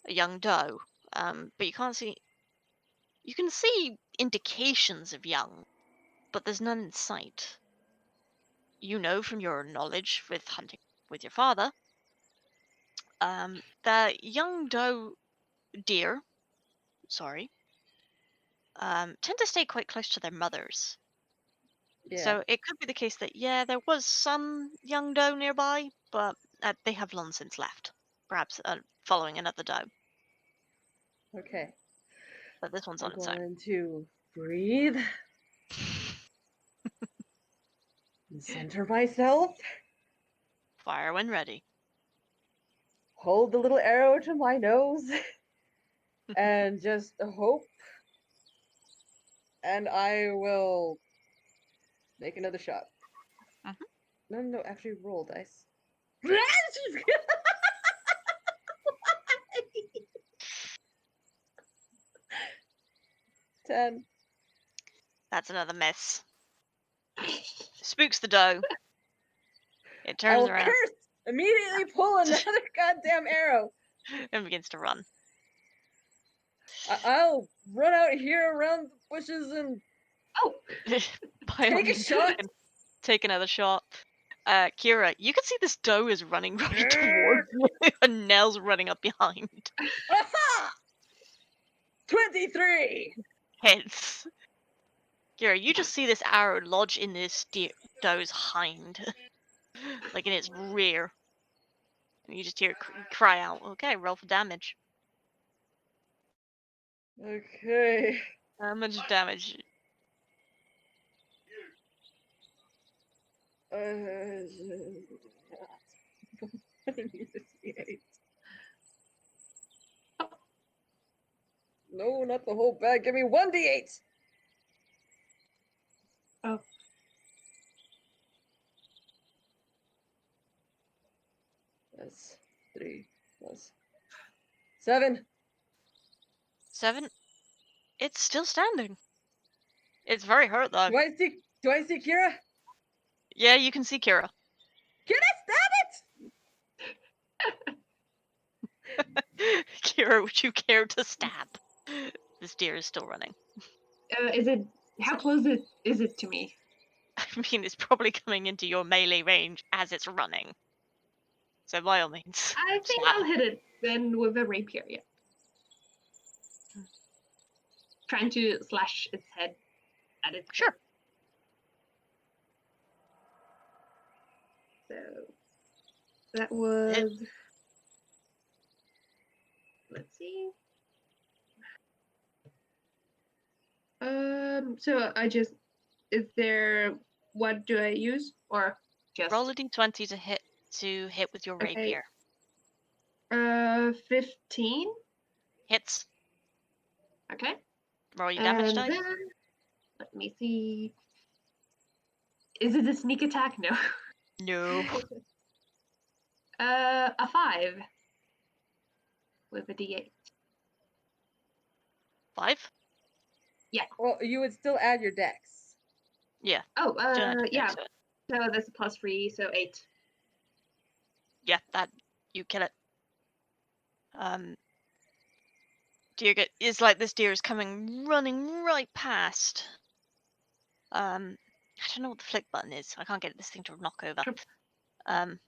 a young doe. But you can't see. You can see indications of young, but there's none in sight. You know from your knowledge with hunting with your father, that young deer, sorry, tend to stay quite close to their mothers. Yeah. So it could be the case that, yeah, there was some young doe nearby, but they have long since left. Perhaps following another doe. Okay. But this one's I'm on its own. going to breathe. And center myself. Fire when ready. Hold the little arrow to my nose. And just hope. And I will make another shot. No, actually roll dice. Ten. That's another miss. Spooks the doe. It I turns will around curse! Immediately pull another goddamn arrow. and begins to run. I'll run out here around the bushes and By all take a means, shot. take another shot. Kiira, you can see this doe is running right towards you, and Knell's running up behind. Aha! 23. Hits. Kiira, you just see this arrow lodge in this doe's hind, like in its rear. And you just hear it cry out. Okay, roll for damage. Okay. How much damage? I need to see 8. No, not the whole bag. Give me 1d8. Oh. That's 3 plus 7. 7? It's still standing. It's very hurt though. Do I see Kiira? Yeah, you can see Kiira. Can I stab it? Kiira, would you care to stab? This deer is still running. Is it? How close is it to me? I mean, it's probably coming into your melee range as it's running. So by all means. I think stab. I'll hit it then with a rapier. Yeah. Trying to slash its head at its Sure. head. So that was. Let's see. So I just. Is there. What do I use? Or just. Roll a d20 to hit with your rapier. 15. Hits. Okay. Roll your damage And dice. then, let me see. Is it a sneak attack? No. No. A 5 with a d8. 5? Well, you would still add your dex. Yeah. Oh, Don't add your yeah. dex to it. So that's a +3, so 8. Yeah, that you kill it. It's like this deer is running right past. I don't know what the flick button is. I can't get this thing to knock over. Um,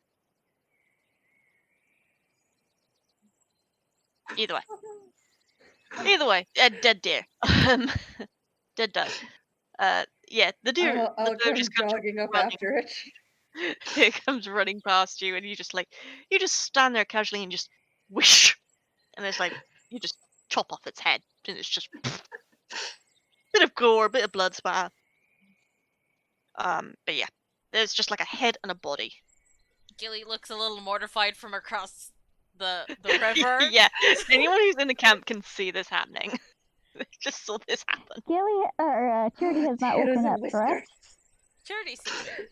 either way, dead deer. Dead dog. Yeah, the deer. I'll The doe come just comes jogging up running. after it. It comes running past you, and you just stand there casually and just whoosh, and it's like you just chop off its head, and it's just bit of gore, bit of blood spatter. But yeah, there's just like a head and a body. Gillie looks a little mortified from across the river. Yeah, anyone who's in the camp can see this happening. They just saw this happen. Gillie or Charity has not Taters woken and up, whiskers. correct? Charity's still there.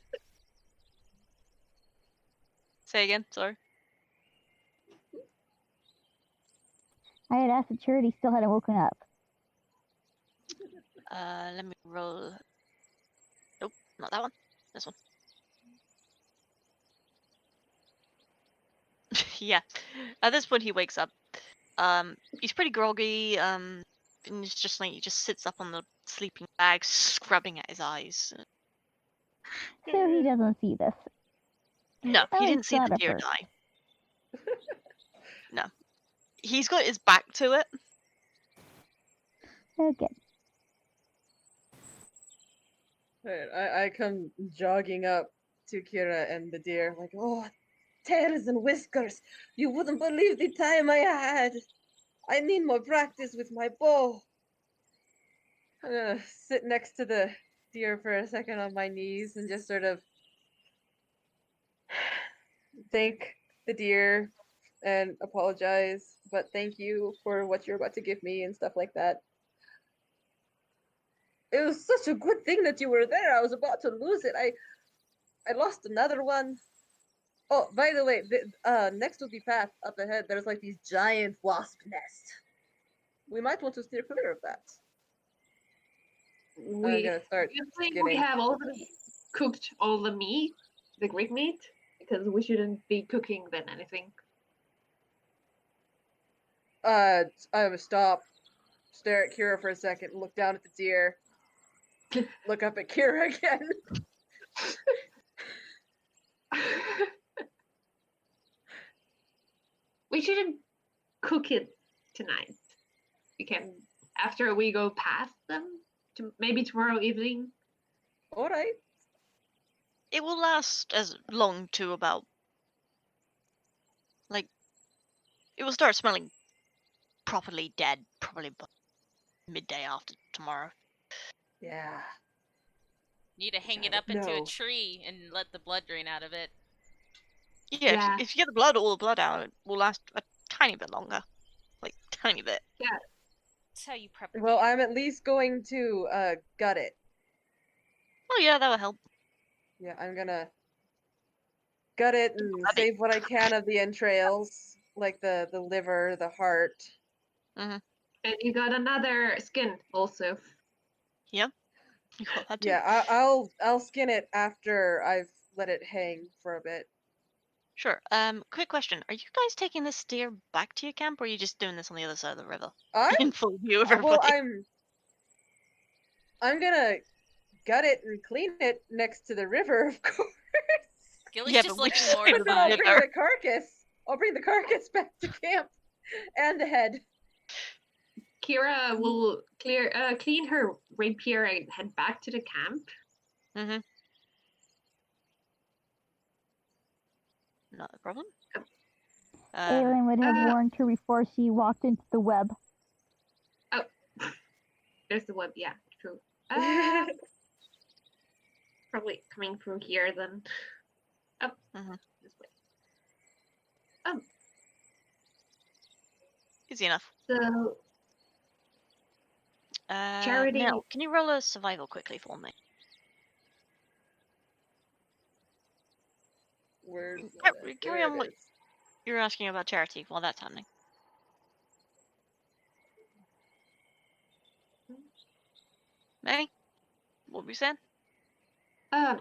Say again, sorry. I had asked if Charity still hadn't woken up. Let me roll. Nope, not that one. This one. Yeah. At this point, he wakes up. He's pretty groggy. And it's just like he just sits up on the sleeping bag, scrubbing at his eyes. So he doesn't see this. No, Oh, he he didn't see saw the it deer first. die. No, he's got his back to it. Okay. I come jogging up to Kiira and the deer, like, oh, tails and whiskers! You wouldn't believe the time I had! I need more practice with my bow! I'm gonna sit next to the deer for a second on my knees and just sort of thank the deer and apologize, but thank you for what you're about to give me and stuff like that. It was such a good thing that you were there. I was about to lose it. I lost another one. Oh, by the way, next to the path up ahead, there's like these giant wasp nests. We might want to steer clear of that. I'm gonna start You think we skinning. have already cooked all the meat, the Greek meat? Because we shouldn't be cooking then anything. I would stop, stare at Kiira for a second, look down at the deer, look up at Kiira again. We shouldn't cook it tonight. We can, after we go past them, maybe tomorrow evening. All right. It will last as long to about it will start smelling properly dead probably by midday after tomorrow. Yeah. Need to hang it up into a No. tree and let the blood drain out of it. Yeah, Yeah. if you get all the blood out, it will last a tiny bit longer. Like, tiny bit. That's how you prep a Well, deer. I'm at least going to gut it. Oh yeah, that will help. Yeah, I'm gonna gut it and Gut it. save what I can of the entrails, like the liver, the heart. And you got another skin also. You got that too. Yeah, I'll skin it after I've let it hang for a bit. Sure. Quick question: are you guys taking this steer back to your camp, or are you just doing this on the other side of the river in full view of everybody? Well, I'm gonna gut it and clean it next to the river, of course. Gillie's Yeah, just but which looking side of But the then I'll mortified. bring river? the carcass. I'll bring the carcass back to camp and the head. Kiira will clean her rapier and head back to the camp. Mm-hmm. Not a problem. Alyn would have uh, warned her before she walked into the web. There's the web, yeah, true. Probably coming through here then. Oh, this way. Easy enough. So, Charity. Knell, can you roll a survival quickly for me? Where's Carry there on it what is. you're asking about Charity while that's happening. May? What we said?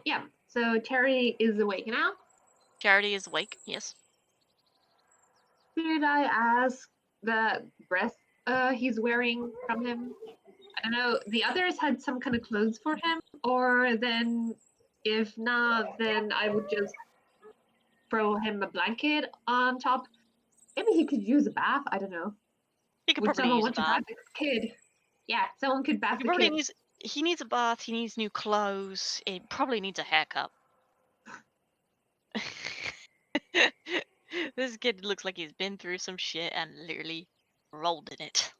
Yeah. So Terry is awake now. Charity is awake, yes. Did I ask the breath he's wearing from him? I don't know. The others had some kind of clothes for him, or then if not, then I would just throw him a blanket on top. Maybe he could use a bath. I don't know. He could Would probably someone use a want to bath. bath the kid? Yeah, someone could bath He the probably kid. needs. He needs a bath. He needs new clothes. He probably needs a haircut. This kid looks like he's been through some shit and literally rolled in it.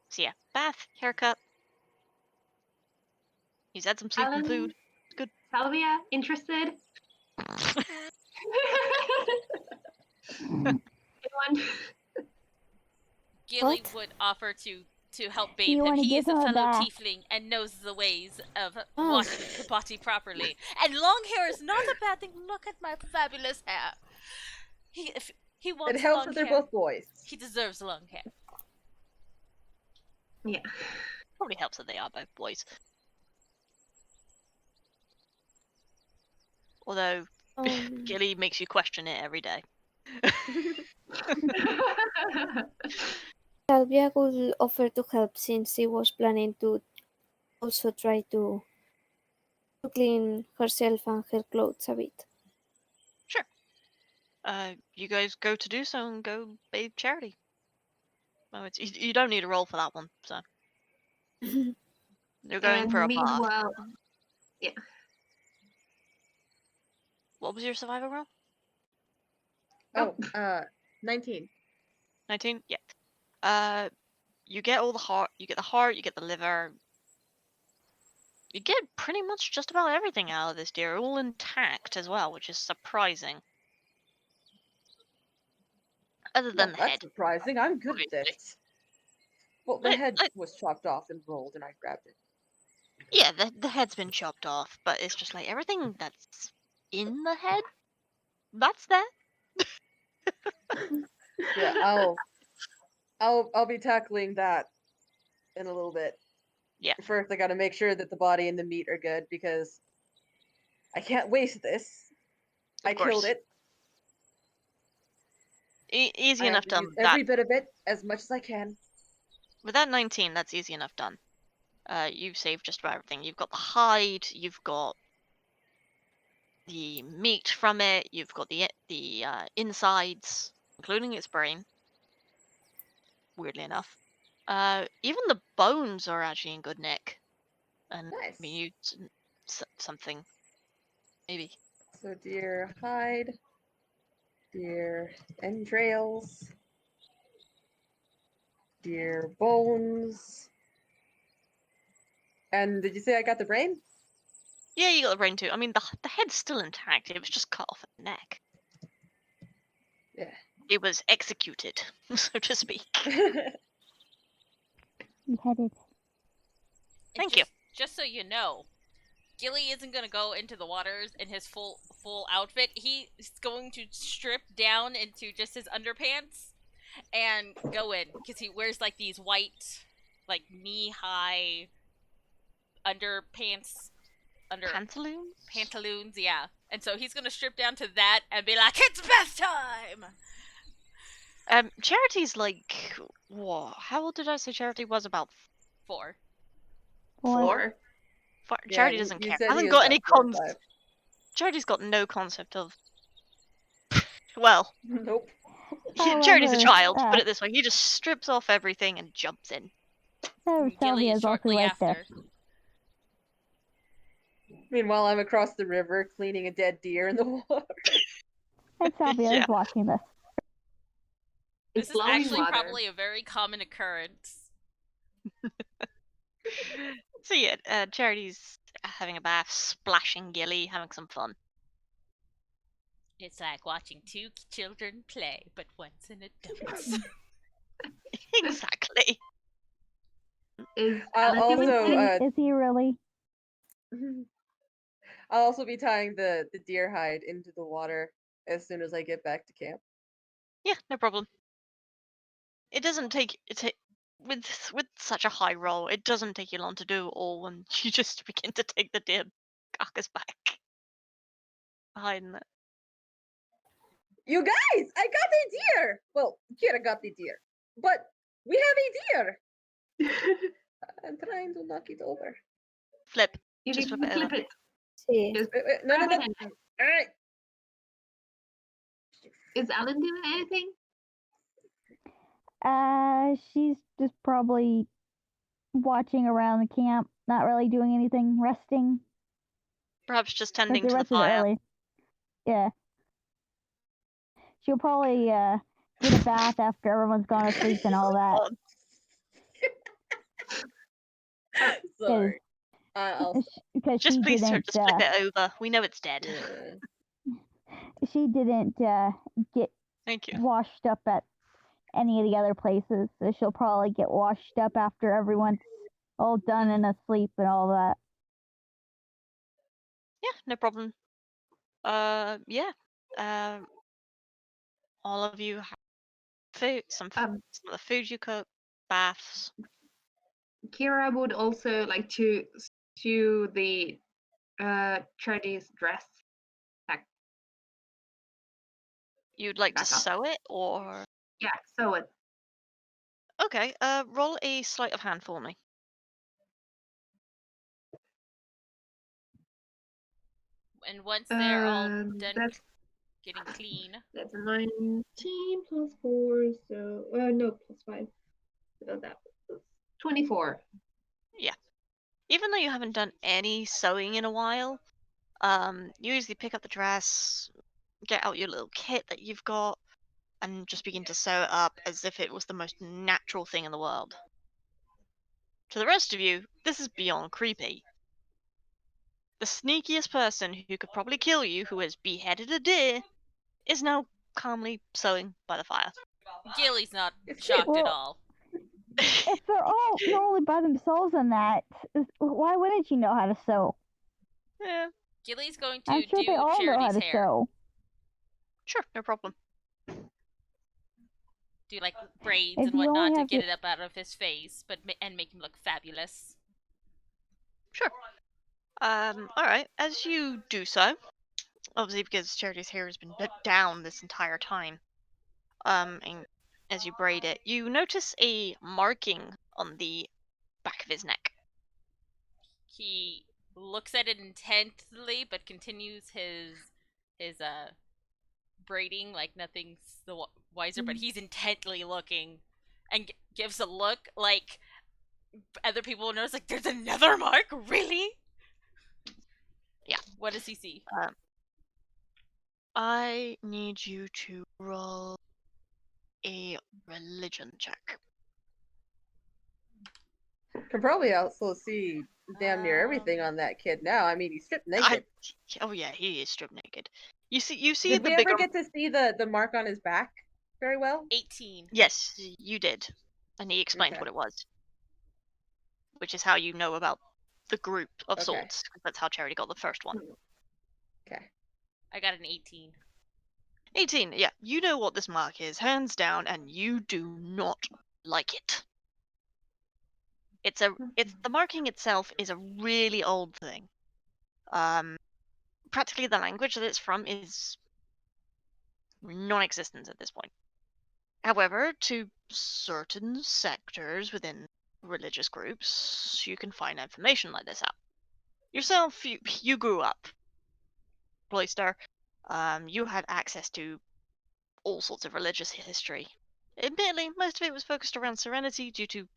So yeah, bath, haircut. He's had some sleep and Alyn, food. Good. Salvia, interested? Anyone? Gillie What? would offer to help Do bathe you him. want to He give is a him a fellow bath? tiefling and knows the ways of Oh. washing the body properly. And long hair is not a bad thing. Look at my fabulous hair. If he It wants helps long that they're hair, both boys. he deserves long hair. Yeah. Probably helps that they are both boys. Although Gillie makes you question it every day. Salvia would offer to help since she was planning to also try to clean herself and her clothes a bit. Sure. You guys go to do so and go bathe Charity. Oh, it's you don't need a roll for that one, so you're going And for a bath. meanwhile, What was your survival roll? Oh, 19. 19? Yeah. You get all the heart, you get the liver. You get pretty much just about everything out of this deer, all intact as well, which is surprising. Other than the That's head. surprising. I'm good at obviously. this. Well, the head was chopped off and rolled, and I grabbed it. Yeah, the head's been chopped off, but it's just like everything that's in the head, that's there. Yeah, I'll be tackling that in a little bit. Yeah. First, I gotta make sure that the body and the meat are good because I can't waste this. Of I killed course. it. Easy I enough have to done. use every bit of it as much as I can. With that 19, that's easy enough done. You've saved just about everything. You've got the hide, you've got the meat from it, you've got the insides, including its brain. Weirdly enough, even the bones are actually in good nick, and Nice. I mean, you something maybe. So deer hide, deer entrails, deer bones. And did you say I got the brain? Yeah, you got the brain too. I mean, the head's still intact. It was just cut off at the neck. Yeah. It was executed, so to speak. Beheaded. Thank you. Just so you know, Gillie isn't gonna go into the waters in his full outfit. He's going to strip down into just his underpants and go in because he wears like these white, like knee-high underpants, pantaloons, yeah. And so he's gonna strip down to that and be like, "It's bath time." Charity's like, what? How old did I say Charity was? About 4. Four? Yeah, Charity doesn't you care. said he Hasn't was got about any 4 or concept. 5. Charity's got no concept of. Well, Nope. Charity's a However, child. Put it this way: he just strips off everything and jumps in. So Gillie Salvia is is also shortly right after. there. Meanwhile, I'm across the river cleaning a dead deer in the water. And Salvia Yeah. is watching this. This It's is flowing actually water. probably a very common occurrence. So yeah, Charity's having a bath, splashing Gillie, having some fun. It's like watching 2 children play, but one's an adult. Exactly. Is I'll Alyn doing also, anything? Is he really? I'll also be tying the deer hide into the water as soon as I get back to camp. Yeah, no problem. It doesn't take with such a high roll. It doesn't take you long to do it all when you just begin to take the deer carcass back. Hiding it. You guys, I got a deer. Well, Kiira got the deer, but we have a deer. I'm trying to knock it over. Flip. You Just need flip to it over. flip it. Sí. Just Wait, no. grab it and- All right. Is Alyn doing anything? She's just probably watching around the camp, not really doing anything, resting. Perhaps just But tending the to the rest is fire. early. Yeah. She'll probably get a bath after everyone's gone to sleep and all that. Sorry. I'll stop. Because Just she please, sir, didn't. just flip it over. We know it's dead. Yeah. She didn't get Thank you. washed up at any of the other places, so she'll probably get washed up after everyone's all done and asleep and all that. Yeah, no problem. Yeah. All of you have food, some of the food you cook, baths. Kiira would also like to sew the Charity's dress. You'd like to Back up. sew it, or Yeah, sew it. okay. Roll a sleight of hand for me. And once they're all done That's getting clean, a 19 plus 4, so no, plus 5. So that was 24. Even though you haven't done any sewing in a while, you usually pick up the dress, get out your little kit that you've got, and just begin to sew it up as if it was the most natural thing in the world. To the rest of you, this is beyond creepy. The sneakiest person who could probably kill you, who has beheaded a deer, is now calmly sewing by the fire. Gillie's not It's shocked at Well- all. If they're all normally by themselves in that, why wouldn't you know how to sew? Yeah, Gillie's going I'm to sure do they all know how Charity's to hair. sew. sure, no problem. Do like braids If and you only whatnot to have get to- it up out of his face, but and make him look fabulous. Sure. Alright, as you do so, obviously because Charity's hair has been down this entire time, and as you braid it, you notice a marking on the back of his neck. He looks at it intently, but continues his braiding like nothing's the wiser. But he's intently looking, and gives a look like other people will notice. Like, there's another mark, really? Yeah. What does he see? I need you to roll a religion check. Can probably also see damn near everything on that kid now. I mean, he's stripped naked. Oh yeah, he is stripped naked. You see Did the we bigger. ever get to see the mark on his back very well? 18. Yes, you did, and he explained Okay. what it was, which is how you know about the group of Okay. swords. 'Cause that's how Charity got the first one. Okay. I got an 18. 18. Yeah, you know what this mark is, hands down, and you do not like it. It's the marking itself is a really old thing. Practically the language that it's from is non-existent at this point. However, to certain sectors within religious groups, you can find information like this out. Yourself, you grew up cloister. You had access to all sorts of religious history. Admittedly, most of it was focused around Serenity due to,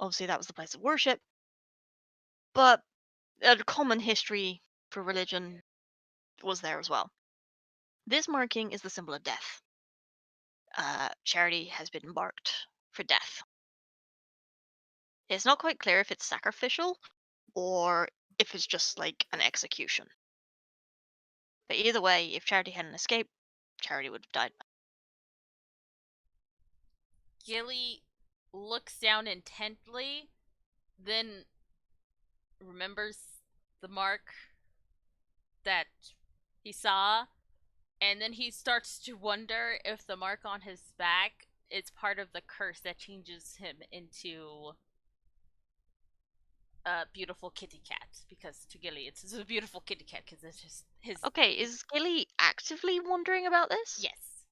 obviously, that was the place of worship. But a common history for religion was there as well. This marking is the symbol of death. Charity has been marked for death. It's not quite clear if it's sacrificial or if it's just like an execution. But either way, if Charity hadn't escaped, Charity would have died. Gillie looks down intently, then remembers the mark that he saw, and then he starts to wonder if the mark on his back is part of the curse that changes him into a beautiful kitty cat. Because to Gillie, it's a beautiful kitty cat because it's just his. Okay, is Gillie actively wondering about this? Yes.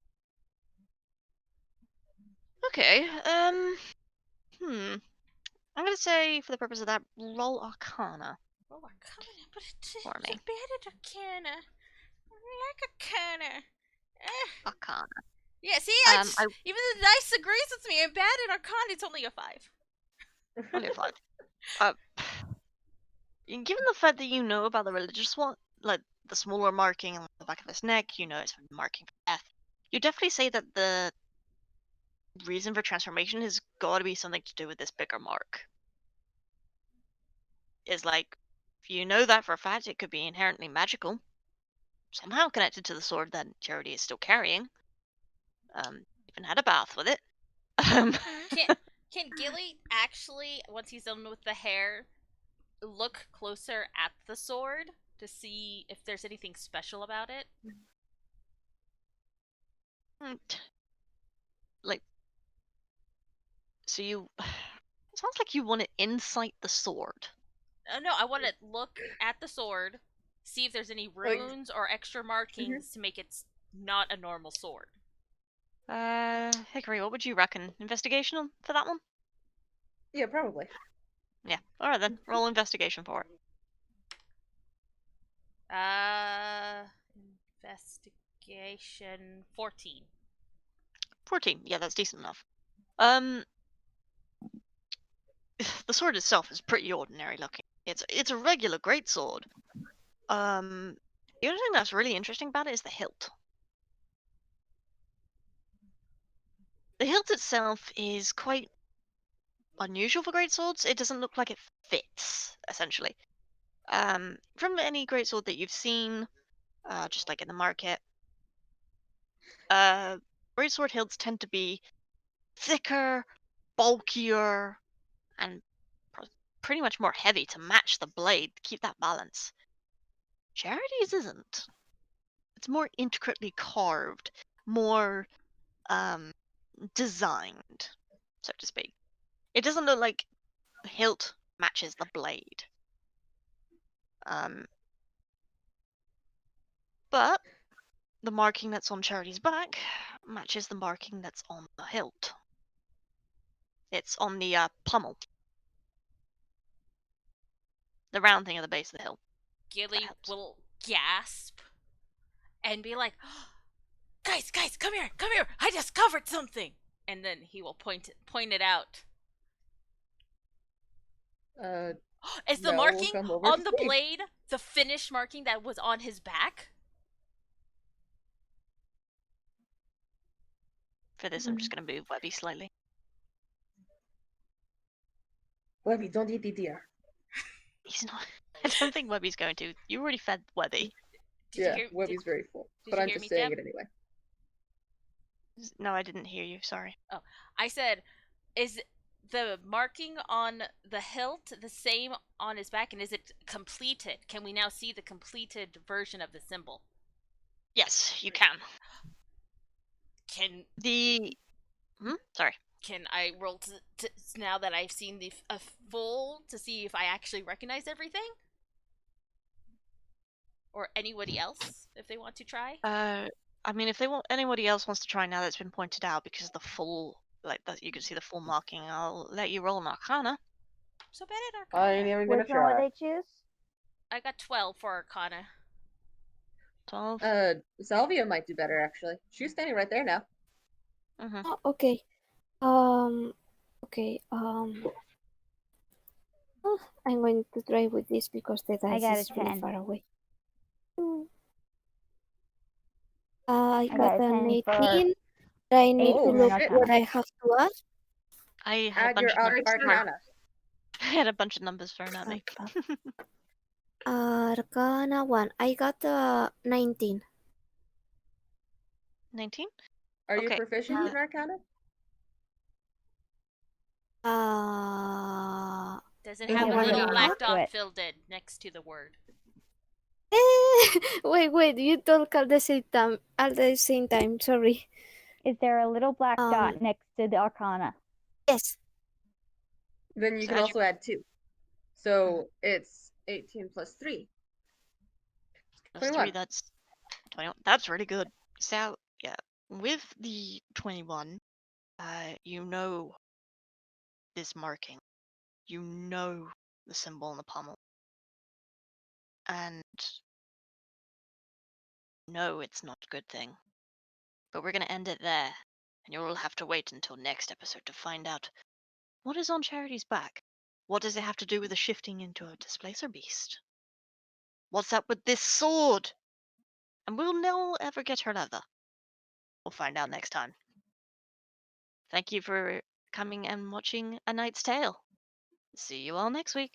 Okay. I'm gonna say, for the purpose of that, roll Arcana Oh, Arcana, but it's for a me. bad Arcana. I like Arcana. Arcana. Yeah, see, I even the dice agrees with me. I'm bad at Arcana. It's only a 5. only a 5. Given the fact that you know about the religious one, like the smaller marking on the back of his neck, you know it's a marking for death. You definitely say that the reason for transformation has got to be something to do with this bigger mark. Is like, if you know that for a fact, it could be inherently magical, somehow connected to the sword that Charity is still carrying. Even had a bath with it. Can Gillie actually, once he's done with the hair, look closer at the sword to see if there's anything special about it? Like, so you. It sounds like you want to insight the sword. No, I want to look at the sword, see if there's any runes or extra markings to make it not a normal sword. Hickory, what would you reckon? Investigation for that one? Yeah, probably. Yeah. Alright then. Roll investigation for it. Investigation 14. 14. Yeah, that's decent enough. The sword itself is pretty ordinary looking. It's a regular greatsword. The only thing that's really interesting about it is the hilt. The hilt itself is quite unusual for greatswords. It doesn't look like it fits, essentially. From any greatsword that you've seen, just like in the market, greatsword hilts tend to be thicker, bulkier, and pretty much more heavy to match the blade to keep that balance. Charity's isn't. It's more intricately carved, more designed, so to speak. It doesn't look like the hilt matches the blade. But the marking that's on Charity's back matches the marking that's on the hilt. It's on the pommel. The round thing at the base of the hilt. Gillie will gasp and be like, guys, come here, I discovered something! And then he will point it out. Is the marking on the blade the finished marking that was on his back? For this, I'm just going to move Webby slightly. Webby, don't eat the deer. He's not. I don't think Webby's going to. You already fed Webby. Webby's very full. But I'm just saying it anyway. No, I didn't hear you. Sorry. Oh, I said, is the marking on the hilt the same on his back, and is it completed? Can we now see the completed version of the symbol? Yes, you can. Can the... Sorry. Can I roll to now that I've seen the full to see if I actually recognize everything? Or anybody else, if they want to try? I mean, if anybody else wants to try now that's been pointed out, because the full, you can see the full marking, I'll let you roll an Arcana. So bad at Arcana. I ain't even gonna try. Which one would they choose? I got 12 for Arcana. 12? Salvia might do better, actually. She's standing right there now. Oh, okay. Okay. I'm going to try with this because the dice is really far away. I got an 18. I need to look what I have to add. I had a bunch of Arcana. I had a bunch of numbers thrown at me. Arcana 1. I got 19. 19? Are you proficient in Arcana? Does it have a little black dot filled in next to the word? Wait, you talk at the same time, sorry. Is there a little black dot next to the Arcana? Yes. Then you can also add 2. So it's 18 plus 3. Plus 3, that's 21. That's really good. So, yeah, with the 21, You know this marking. You know the symbol on the pommel. And no, it's not a good thing. But we're going to end it there. And you'll have to wait until next episode to find out what is on Charity's back. What does it have to do with the shifting into a displacer beast? What's up with this sword? And will Knell ever get her leather? We'll find out next time. Thank you for coming and watching A Knight's Tale. See you all next week.